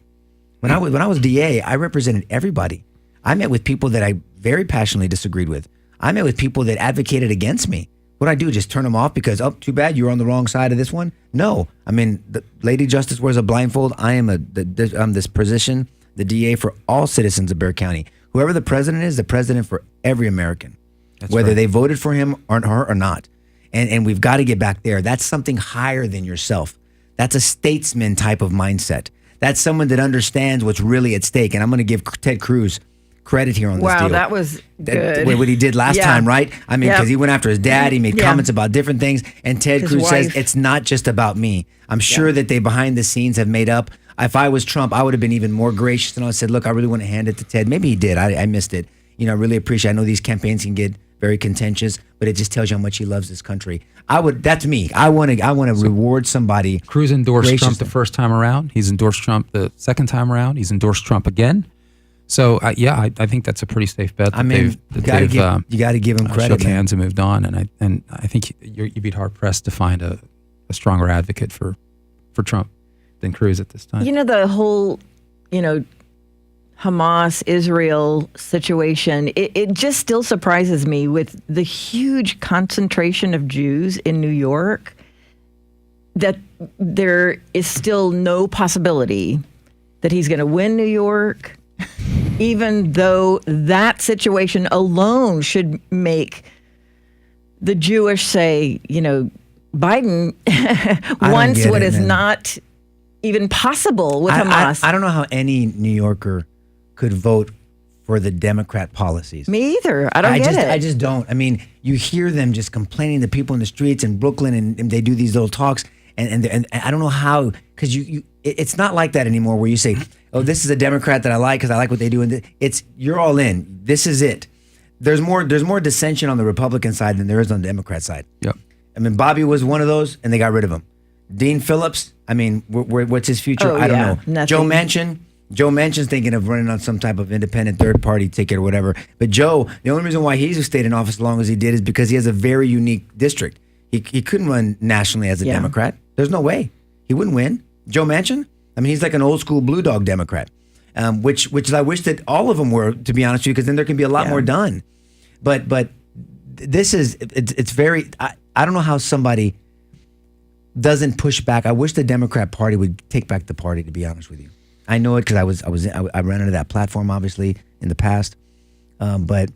Speaker 5: When I was DA, I represented everybody. I met with people that I very passionately disagreed with. I met with people that advocated against me. What I do, just turn them off because, too bad, you were on the wrong side of this one? No. I mean, the Lady Justice wears a blindfold. I'm this position, the DA for all citizens of Bexar County. Whoever the president is, the president for every American, whether they voted for him or her or not. And we've got to get back there. That's something higher than yourself. That's a statesman type of mindset. That's someone that understands what's really at stake. And I'm going to give Ted Cruz credit here on this deal.
Speaker 1: Wow, that was good.
Speaker 5: What he did last time, right? I mean, because he went after his dad. He made comments about different things. And Ted Cruz says, it's not just about me. I'm sure that they behind the scenes have made up. If I was Trump, I would have been even more gracious. And I said, look, I really want to hand it to Ted. Maybe he did. I missed it. I really appreciate it. I know these campaigns can get very contentious, but it just tells you how much he loves this country. That's me. I want to reward somebody.
Speaker 3: Cruz endorsed
Speaker 5: graciously.
Speaker 3: Trump the first time around. He's endorsed Trump the second time around. He's endorsed Trump again. So I think that's a pretty safe bet.
Speaker 5: I mean, you got to give him credit.
Speaker 3: Shook hands and moved on, and I think you'd be hard pressed to find a stronger advocate for Trump than Cruz at this time.
Speaker 1: The whole, Hamas-Israel situation, it just still surprises me with the huge concentration of Jews in New York that there is still no possibility that he's going to win New York, even though that situation alone should make the Jewish say, Biden wants what is not even possible with Hamas.
Speaker 5: I don't know how any New Yorker could vote for the Democrat policies.
Speaker 1: Me either. I don't get it.
Speaker 5: I just don't. I mean, you hear them just complaining to people in the streets in Brooklyn, and they do these little talks, and I don't know how, because it's not like that anymore where you say, oh, this is a Democrat that I like because I like what they do, and you're all in. This is it. There's more dissension on the Republican side than there is on the Democrat side.
Speaker 3: Yep.
Speaker 5: I mean, Bobby was one of those, and they got rid of him. Dean Phillips, I mean, what's his future? I don't know.
Speaker 1: Nothing.
Speaker 5: Joe Manchin's thinking of running on some type of independent third-party ticket or whatever. But Joe, the only reason why he's stayed in office as long as he did is because he has a very unique district. He couldn't run nationally as a Democrat. There's no way. He wouldn't win. Joe Manchin? I mean, he's like an old-school blue dog Democrat, which I wish that all of them were, to be honest with you, because then there can be a lot more done. But this is, it's very, I don't know how somebody doesn't push back. I wish the Democrat Party would take back the party, to be honest with you. I know it because I ran into that platform obviously in the past, but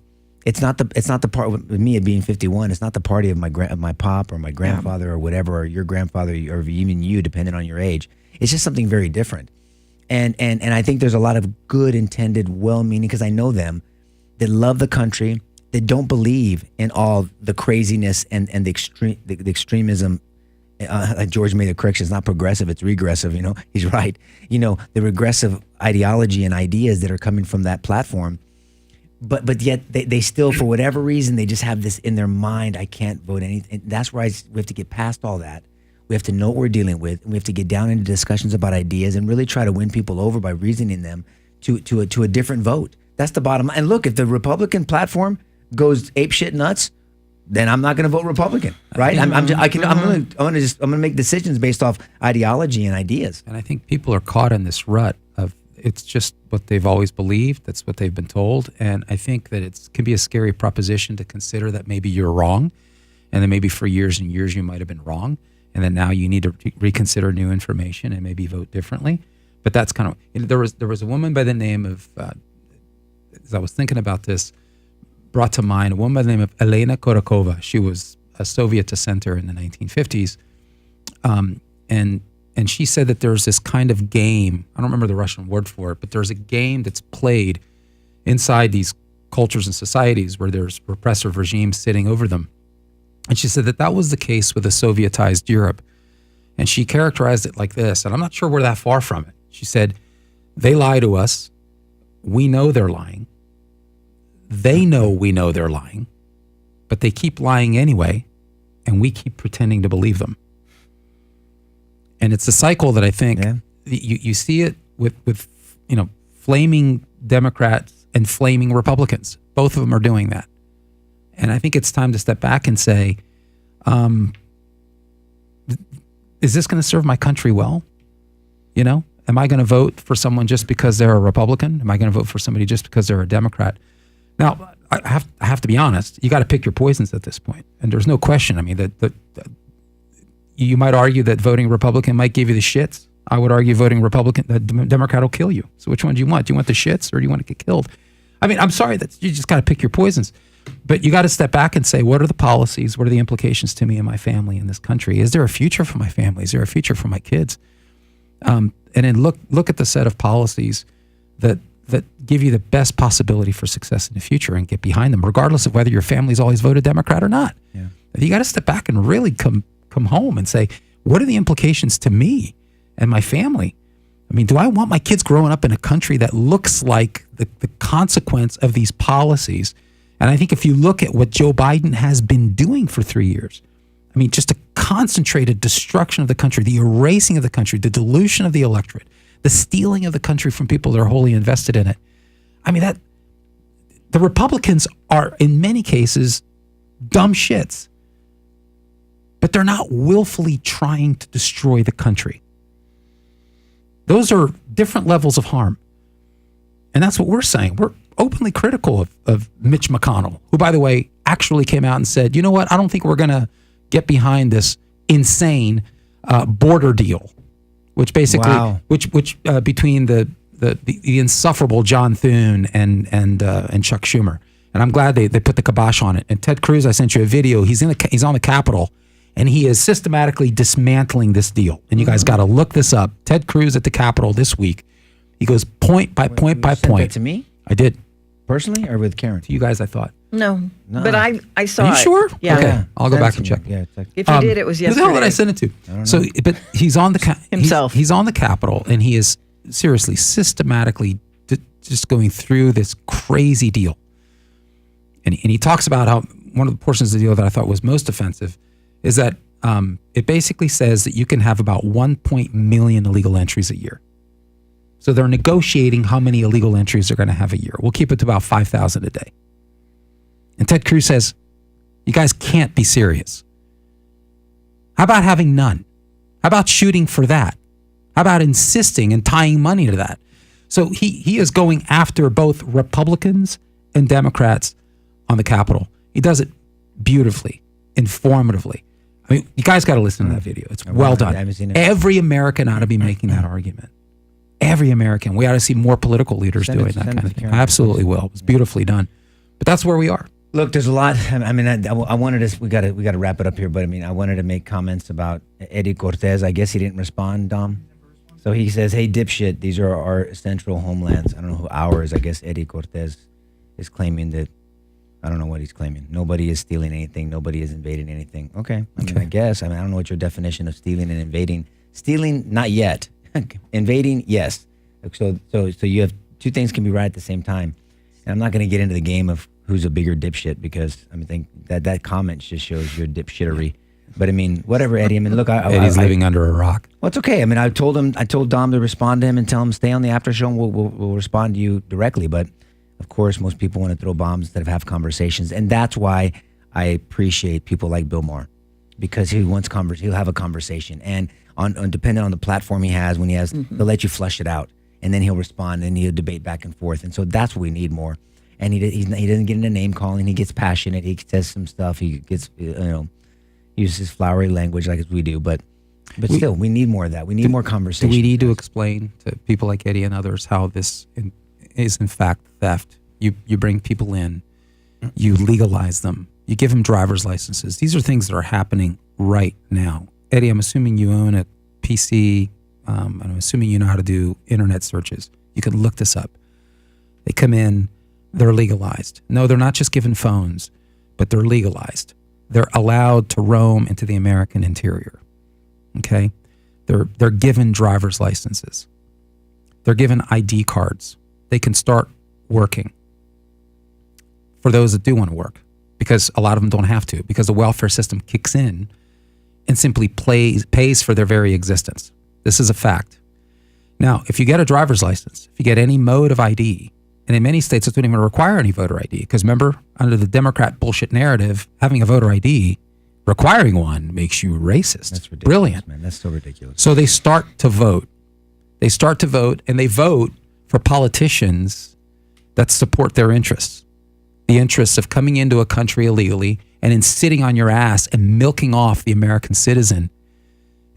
Speaker 5: it's not the part with me being 51. It's not the party of my pop or my grandfather or whatever, or your grandfather or even you, depending on your age. It's just something very different, and I think there's a lot of good intended, well-meaning, because I know them, that love the country, that don't believe in all the craziness and the extremism. George made a correction. It's not progressive, it's regressive. He's right. The regressive ideology and ideas that are coming from that platform, but yet they still, for whatever reason, they just have this in their mind. I can't vote anything. That's why we have to get past all that. We have to know what we're dealing with, and we have to get down into discussions about ideas and really try to win people over by reasoning them to a different vote. That's the bottom line. And look, if the Republican platform goes apeshit nuts, then I'm not going to vote Republican, right? I'm going to make decisions based off ideology and ideas.
Speaker 3: And I think people are caught in this rut of it's just what they've always believed. That's what they've been told. And I think that it can be a scary proposition to consider that maybe you're wrong. And then maybe for years and years you might have been wrong. And then now you need to reconsider new information and maybe vote differently. But that's kind of, there was a woman by the name of, as I was thinking about this, brought to mind a woman by the name of Elena Korakova. She was a Soviet dissenter in the 1950s. And she said that there's this kind of game, I don't remember the Russian word for it, but there's a game that's played inside these cultures and societies where there's repressive regimes sitting over them. And she said that that was the case with a Sovietized Europe. And she characterized it like this, and I'm not sure we're that far from it. She said, they lie to us. We know they're lying. They know we know they're lying, but they keep lying anyway, and we keep pretending to believe them. And it's a cycle that I think you see it with flaming Democrats and flaming Republicans. Both of them are doing that. And I think it's time to step back and say, is this going to serve my country well? Am I going to vote for someone just because they're a Republican? Am I going to vote for somebody just because they're a Democrat? Now, I have to be honest. You got to pick your poisons at this point, and there's no question. I mean, that you might argue that voting Republican might give you the shits. I would argue voting Republican, Democrat will kill you. So which one do you want? Do you want the shits or do you want to get killed? I mean, I'm sorry that you just got to pick your poisons, but you got to step back and say, what are the policies? What are the implications to me and my family in this country? Is there a future for my family? Is there a future for my kids? And then look at the set of policies that give you the best possibility for success in the future and get behind them, regardless of whether your family's always voted Democrat or not. Yeah. You got to step back and really come home and say, what are the implications to me and my family? I mean, do I want my kids growing up in a country that looks like the consequence of these policies? And I think if you look at what Joe Biden has been doing for 3 years, I mean, just a concentrated destruction of the country, the erasing of the country, the dilution of the electorate, the stealing of the country from people that are wholly invested in it. I mean, that the Republicans are, in many cases, dumb shits. But they're not willfully trying to destroy the country. Those are different levels of harm. And that's what we're saying. We're openly critical of Mitch McConnell, who, by the way, actually came out and said, you know what, I don't think we're going to get behind this insane border deal, which basically, which between the insufferable John Thune and Chuck Schumer. And I'm glad they put the kibosh on it. And Ted Cruz, I sent you a video. He's on the Capitol. And he is systematically dismantling this deal. And you guys got to look this up. Ted Cruz at the Capitol this week. He goes point by point by point.
Speaker 5: That to me?
Speaker 3: I did.
Speaker 5: Personally or with Karen?
Speaker 3: To you guys, I thought.
Speaker 1: No. But I saw it.
Speaker 3: Are you sure?
Speaker 1: Yeah.
Speaker 3: Okay. I'll go back and check.
Speaker 5: Yeah,
Speaker 1: if you did, it was yesterday.
Speaker 3: Who the hell did I send it to?
Speaker 5: I don't know.
Speaker 3: So, but he's on the
Speaker 1: himself.
Speaker 3: He's on the Capitol, and he is seriously systematically just going through this crazy deal. And he talks about how one of the portions of the deal that I thought was most offensive is that it basically says that you can have about 1 million illegal entries a year. So they're negotiating how many illegal entries they're going to have a year. We'll keep it to about 5,000 a day. And Ted Cruz says, you guys can't be serious. How about having none? How about shooting for that? How about insisting and tying money to that? So he is going after both Republicans and Democrats on the Capitol. He does it beautifully, informatively. I mean, you guys got to listen to that video. It's well done.
Speaker 5: I haven't seen it.
Speaker 3: Every American ought to be making that argument. Every American. We ought to see more political leaders doing that kind of thing. I absolutely will. It's beautifully done. But that's where we are.
Speaker 5: Look, there's a lot. I mean, I wanted to. We got to wrap it up here. But I mean, I wanted to make comments about Eddie Cortez. I guess he didn't respond, Dom. So he says, "Hey, dipshit, these are our central homelands." I don't know who ours. I guess Eddie Cortez is claiming that. I don't know what he's claiming. Nobody is stealing anything. Nobody is invading anything. Okay. I mean, I guess. I mean, I don't know what your definition of stealing and invading. Stealing, not yet. Invading, yes. So you have two things can be right at the same time. And I'm not going to get into the game of who's a bigger dipshit because I think that comment just shows your dipshittery. But I mean, whatever, Eddie. I mean, look,
Speaker 3: Eddie's living under a rock.
Speaker 5: Well, it's okay. I mean, I told Dom to respond to him and tell him stay on the after show, and we'll respond to you directly. But of course, most people want to throw bombs instead of have conversations, and that's why I appreciate people like Bill Maher, because he'll have a conversation, and on depending on the platform he has, when he has, he'll let you flush it out, and then he'll respond and he'll debate back and forth, and so that's what we need more. And he doesn't get into name calling. He gets passionate. He says some stuff. He gets uses flowery language like we do, but still, we need more of that. We need more conversation.
Speaker 3: Do we need to explain to people like Eddie and others how this is in fact theft? You bring people in, you legalize them, you give them driver's licenses. These are things that are happening right now. Eddie, I'm assuming you own a PC. And I'm assuming you know how to do internet searches. You can look this up. They come in, they're legalized. No, they're not just given phones, but they're legalized. They're allowed to roam into the American interior. Okay? They're given driver's licenses. They're given ID cards. They can start working. For those that do want to work, because a lot of them don't have to, because the welfare system kicks in and simply pays for their very existence. This is a fact. Now, if you get a driver's license, if you get any mode of ID, and in many states, it doesn't even require any voter ID, because remember, under the Democrat bullshit narrative, having a voter ID, requiring one, makes you racist.
Speaker 5: That's ridiculous,
Speaker 3: brilliant,
Speaker 5: man. That's so ridiculous.
Speaker 3: So they start to vote. They start to vote, and they vote for politicians that support their interests. The interests of coming into a country illegally and then sitting on your ass and milking off the American citizen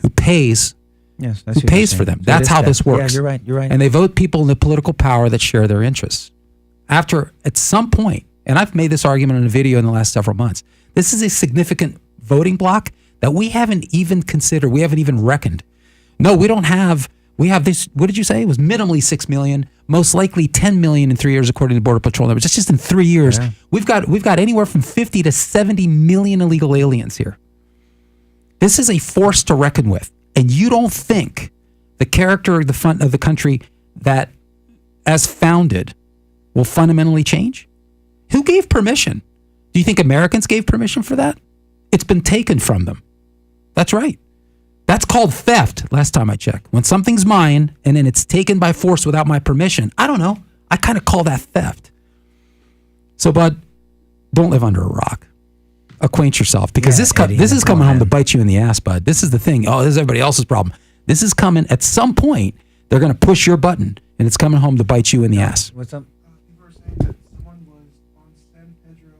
Speaker 3: who pays
Speaker 5: Yes,
Speaker 3: who pays for them. That's how this works.
Speaker 5: Yeah, you're right.
Speaker 3: And they vote people in the political power that share their interests. After, at some point, and I've made this argument in a video in the last several months, this is a significant voting block that we haven't even considered. We haven't even reckoned. No, we have this, what did you say? It was minimally 6 million, most likely 10 million in 3 years, according to Border Patrol numbers. That's just in 3 years.
Speaker 5: Yeah.
Speaker 3: We've got anywhere from 50 to 70 million illegal aliens here. This is a force to reckon with. And you don't think the character of the front of the country that, as founded, will fundamentally change? Who gave permission? Do you think Americans gave permission for that? It's been taken from them. That's right. That's called theft, last time I checked. When something's mine and then it's taken by force without my permission, I don't know. I kind of call that theft. So, bud, don't live under a rock. Acquaint yourself, because this is coming home to bite you in the ass, bud. This is the thing. Oh, this is everybody else's problem. This is coming at some point. They're going to push your button, and it's coming home to bite you in the ass.
Speaker 5: What's up?
Speaker 6: People are saying that someone was on San Pedro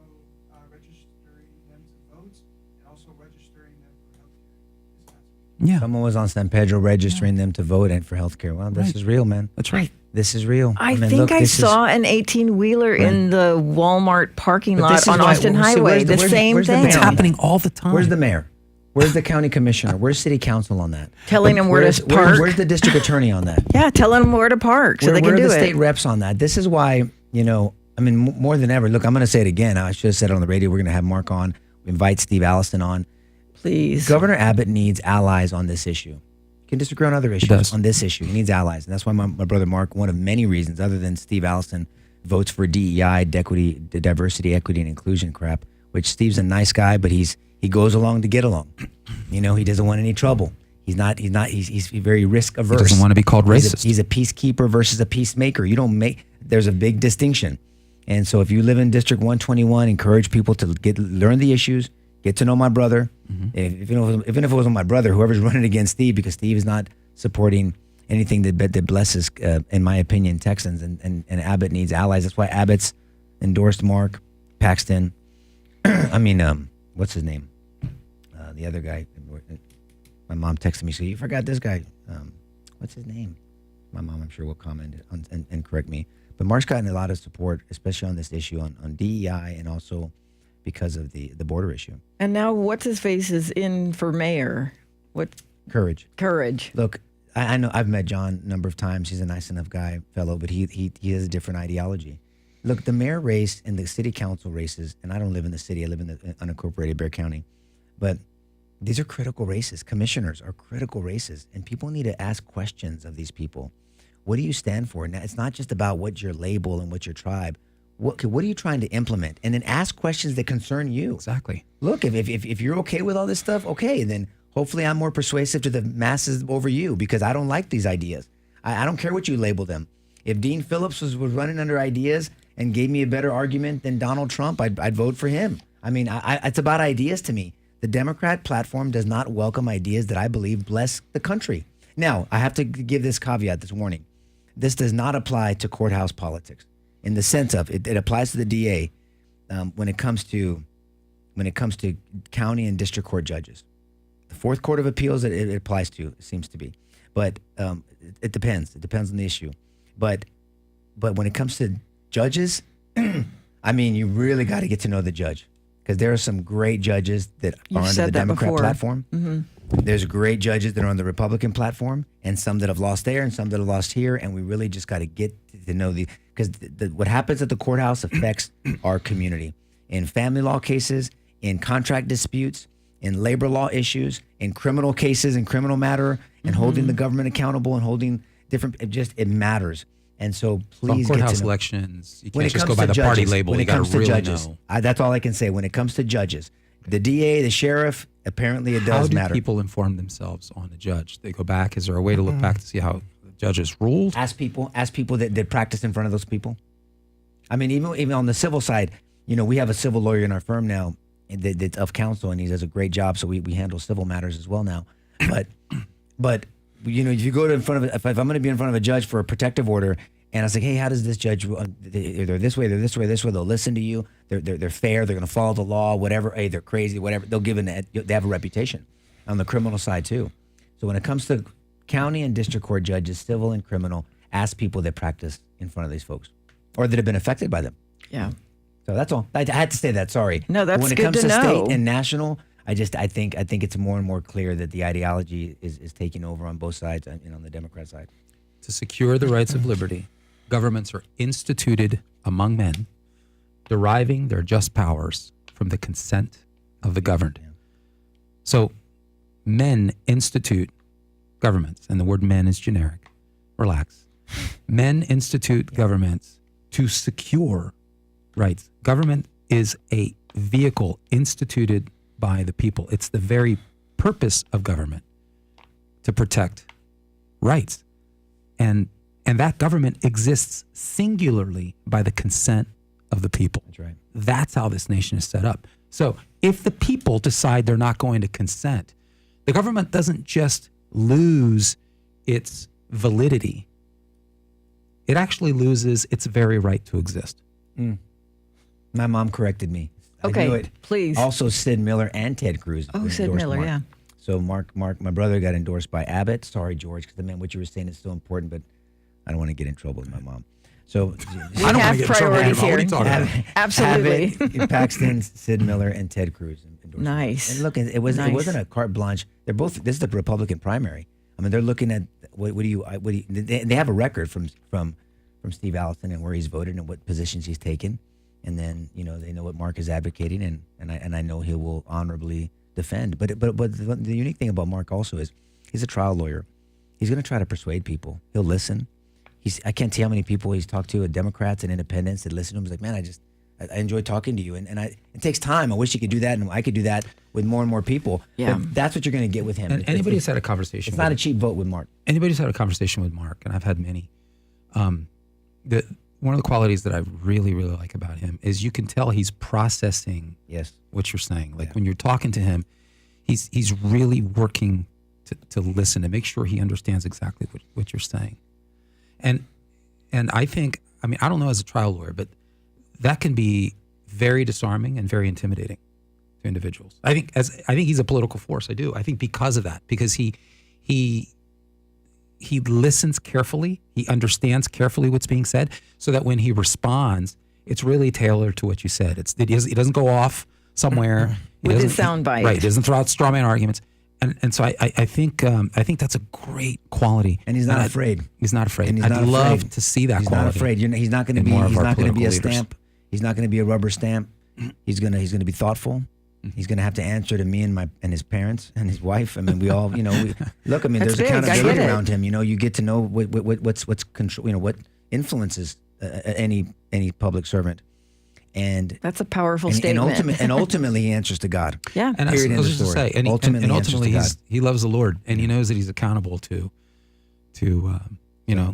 Speaker 6: registering them to vote and also registering them for healthcare.
Speaker 3: Yeah,
Speaker 5: Someone was on San Pedro registering them to vote and for healthcare. Well, this is real, man.
Speaker 3: that's right.
Speaker 5: This is real.
Speaker 1: I
Speaker 5: mean,
Speaker 1: think
Speaker 5: look,
Speaker 1: I
Speaker 5: this
Speaker 1: saw an 18-wheeler in the Walmart parking
Speaker 5: But
Speaker 1: lot
Speaker 5: this is
Speaker 1: on
Speaker 5: why-
Speaker 1: Austin
Speaker 5: so
Speaker 1: Highway.
Speaker 5: where's the-
Speaker 1: The
Speaker 5: where's-
Speaker 1: same
Speaker 5: where's the
Speaker 1: thing.
Speaker 5: mayor
Speaker 3: It's
Speaker 5: on that?
Speaker 3: happening all the time.
Speaker 5: Where's the mayor? Where's the county commissioner? Where's city council on that?
Speaker 1: Telling them where to park.
Speaker 5: Where's the district attorney on that?
Speaker 1: Yeah, telling them where to park so they
Speaker 5: Where
Speaker 1: can
Speaker 5: are
Speaker 1: do
Speaker 5: the
Speaker 1: it.
Speaker 5: state reps on that? This is why, I mean, more than ever, look, I'm going to say it again. I should have said it on the radio. We're going to have Mark on, invite Steve Allison on.
Speaker 1: Please.
Speaker 5: Governor Abbott needs allies on this issue. You can disagree on other issues.
Speaker 3: does.
Speaker 5: On this issue, he needs allies. And that's why my brother Mark, one of many reasons, other than Steve Allison, votes for DEI, diversity, equity, and inclusion crap, which Steve's a nice guy, but he goes along to get along. He doesn't want any trouble. He's very risk averse.
Speaker 3: He doesn't want to be called racist.
Speaker 5: He's a peacekeeper versus a peacemaker. There's a big distinction. And so if you live in District 121, encourage people to learn the issues, get to know my brother. Even if it wasn't my brother, whoever's running against Steve, because Steve is not supporting anything that blesses, in my opinion, Texans, and Abbott needs allies. That's why Abbott's endorsed Mark Paxton. What's his name? The other guy. My mom texted me, so you forgot this guy. What's his name? My mom, I'm sure, will comment and correct me. But Mark's gotten a lot of support, especially on this issue on DEI, and also because of the border issue.
Speaker 1: And now what's his face is in for mayor. What
Speaker 5: Courage.
Speaker 1: Courage.
Speaker 5: Look, I know I've met John a number of times. He's a nice enough fellow, but he has a different ideology. Look, the mayor race and the city council races, and I don't live in the city. I live in the unincorporated Bexar County, but these are critical races. Commissioners are critical races, and people need to ask questions of these people. What do you stand for? Now, it's not just about what's your label and what's your tribe. what are you trying to implement? And then ask questions that concern you.
Speaker 3: Exactly.
Speaker 5: Look, if you're okay with all this stuff, okay, then hopefully I'm more persuasive to the masses over you because I don't like these ideas. I don't care what you label them. If Dean Phillips was running under ideas and gave me a better argument than Donald Trump, I'd vote for him. I mean, it's about ideas to me. The Democrat platform does not welcome ideas that I believe bless the country. Now, I have to give this caveat, this warning. This does not apply to courthouse politics in the sense of it applies to the DA when it comes to county and district court judges. The Fourth Court of Appeals, it applies to, it seems to be. But it depends. It depends on the issue. But when it comes to judges, I mean, you really got to get to know the judge because there are some great judges that are under the Democrat platform. Mm-hmm. There's great judges that are on the Republican platform and some that have lost there and some that have lost here. And we really just got to get to know because what happens at the courthouse affects our community in family law cases, in contract disputes, in labor law issues, in criminal cases, in criminal matter, and holding the government accountable and holding different, it matters. And so please get to know.
Speaker 3: Courthouse elections, you can't just go by the party label. You got to really know.
Speaker 5: That's all I can say. When it comes to judges, the DA, the sheriff, apparently it does matter.
Speaker 3: How do people inform themselves on a judge? They go back. Is there a way to look back to see how the judges ruled?
Speaker 5: Ask people that practice in front of those people. I mean, even on the civil side, we have a civil lawyer in our firm now that's of counsel, and he does a great job. So we handle civil matters as well now. But if you go to in front of, if I'm going to be in front of a judge for a protective order, and I was like, hey, how does this judge? They're this way, they're this way, this way. They'll listen to you. They're fair. They're going to follow the law. Whatever. Hey, they're crazy. Whatever. They have a reputation on the criminal side too. So when it comes to county and district court judges, civil and criminal, ask people that practice in front of these folks or that have been affected by them.
Speaker 1: Yeah.
Speaker 5: So that's all. I had to say that. Sorry.
Speaker 1: No, that's
Speaker 5: when it
Speaker 1: good
Speaker 5: comes
Speaker 1: to know.
Speaker 5: State and national, I think it's more and more clear that the ideology is taking over on both sides and on the Democrat side.
Speaker 3: To secure the rights of liberty, governments are instituted among men, deriving their just powers from the consent of the governed. Yeah. So men institute governments, and the word men is generic. Relax. Men institute governments to secure rights. Government is a vehicle instituted by the people. It's the very purpose of government to protect rights. And that government exists singularly by the consent of the people.
Speaker 5: That's right.
Speaker 3: That's how this nation is set up. So if the people decide they're not going to consent, the government doesn't just lose its validity. It actually loses its very right to exist.
Speaker 5: My mom corrected me.
Speaker 1: Okay,
Speaker 5: I knew it.
Speaker 1: please.
Speaker 5: Also, Sid Miller and Ted Cruz.
Speaker 1: Oh, Sid Miller,
Speaker 5: Mark.
Speaker 1: yeah.
Speaker 5: So Mark, my brother got endorsed by Abbott. Sorry, George, because what you were saying is so important, but I don't want to get in trouble with my mom. So
Speaker 3: I don't want to get in trouble with my mom. What are you talking about?
Speaker 1: Absolutely.
Speaker 5: Abbott, Paxton, Sid Miller, and Ted Cruz.
Speaker 1: Nice.
Speaker 5: And look, it wasn't a carte blanche. They're both. This is the Republican primary. I mean, they're looking at they have a record from Steve Allison and where he's voted and what positions he's taken. And then, they know what Mark is advocating, and I know he will honorably defend. But the unique thing about Mark also is he's a trial lawyer. He's going to try to persuade people. He'll listen. I can't tell how many people he's talked to, Democrats and independents that listen to him. He's like, man, I enjoy talking to you, and it takes time. I wish he could do that, and I could do that with more and more people.
Speaker 1: Yeah,
Speaker 5: but that's what you're going to get with him.
Speaker 3: And anybody who's had a conversation,
Speaker 5: it's not a cheap vote with Mark.
Speaker 3: Anybody who's had a conversation with Mark, and I've had many. One of the qualities that I really, really like about him is you can tell he's processing what you're saying. Like when you're talking to him, he's really working to listen to make sure he understands exactly what you're saying. And I think, I don't know as a trial lawyer, but that can be very disarming and very intimidating to individuals. I think he's a political force. I do. I think because of that, because he listens carefully. He understands carefully what's being said, so that when he responds, it's really tailored to what you said. He doesn't go off somewhere
Speaker 1: with his soundbite.
Speaker 3: Right. He doesn't throw out straw man arguments. And so I think that's a great quality.
Speaker 5: And he's not afraid.
Speaker 3: He's not afraid.
Speaker 5: And
Speaker 3: I'd love to see that quality.
Speaker 5: He's not afraid. He's not going to be. He's not going to be a stamp. He's not going to be a rubber stamp. He's going to be thoughtful. He's going to have to answer to me and his parents and his wife. We all, look. There's
Speaker 1: big.
Speaker 5: accountability around him. You get to know what's control. What influences any public servant. And
Speaker 1: That's a powerful
Speaker 5: and
Speaker 1: statement.
Speaker 5: ultimately, he answers to God.
Speaker 1: Yeah.
Speaker 3: And I
Speaker 5: Period, end
Speaker 3: was
Speaker 5: of
Speaker 3: just to
Speaker 5: story.
Speaker 3: say, and
Speaker 5: Ultimately,
Speaker 3: and
Speaker 5: he answers
Speaker 3: ultimately,
Speaker 5: to God.
Speaker 3: he loves the Lord, and he knows that he's accountable to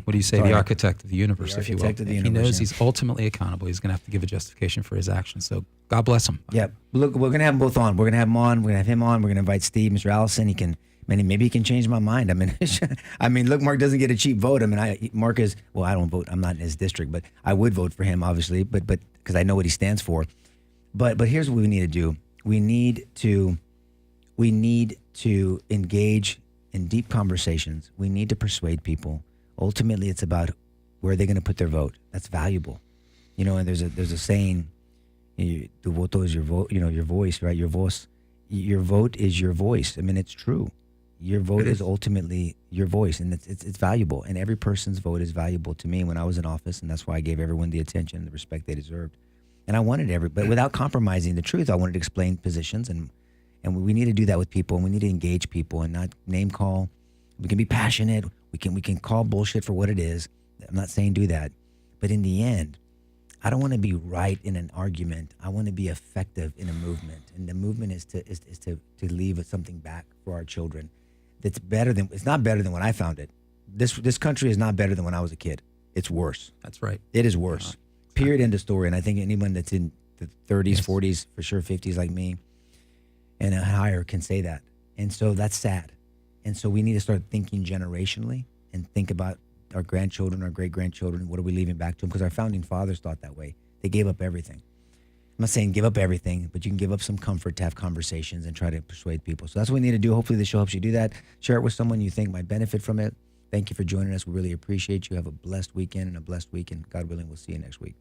Speaker 3: what do you say,
Speaker 5: Sorry.
Speaker 3: the architect of the universe,
Speaker 5: The
Speaker 3: if you will.
Speaker 5: architect of the
Speaker 3: If
Speaker 5: universe,
Speaker 3: he knows
Speaker 5: yeah.
Speaker 3: he's ultimately accountable, he's going to have to give a justification for his actions. So God bless him.
Speaker 5: Yeah, look, we're gonna have them both on. We're gonna have him on. We're gonna have him on. We're gonna invite Steve, Mr. Allison. He can, maybe he can change my mind. I mean, look, Mark doesn't get a cheap vote. I mean, Mark is. Well, I don't vote. I'm not in his district, but I would vote for him, obviously. But because I know what he stands for. But here's what we need to do. We need to engage in deep conversations. We need to persuade people. Ultimately, it's about where they're going to put their vote. That's valuable. And there's a saying, tu voto is your vote, your voice, right? Your voice. Your vote is your voice. I mean, it's true. Your vote is ultimately your voice, and it's valuable. And every person's vote is valuable to me when I was in office, and that's why I gave everyone the attention and the respect they deserved. And I wanted but without compromising the truth, I wanted to explain positions, and we need to do that with people, and we need to engage people and not name call. We can be passionate. We can call bullshit for what it is. I'm not saying do that, but in the end, I don't want to be right in an argument. I want to be effective in a movement, and the movement is to leave something back for our children. That's better than it's not better than when I found it. This country is not better than when I was a kid. It's worse.
Speaker 3: That's right.
Speaker 5: It is worse. Period. End of story. And I think anyone that's in the 30s,
Speaker 3: Yes.
Speaker 5: 40s, for sure 50s like me, and higher can say that. And so that's sad. And so we need to start thinking generationally and think about our grandchildren, our great-grandchildren. What are we leaving back to them? Because our founding fathers thought that way. They gave up everything. I'm not saying give up everything, but you can give up some comfort to have conversations and try to persuade people. So that's what we need to do. Hopefully the show helps you do that. Share it with someone you think might benefit from it. Thank you for joining us. We really appreciate you. Have a blessed weekend and a blessed week. And God willing, we'll see you next week.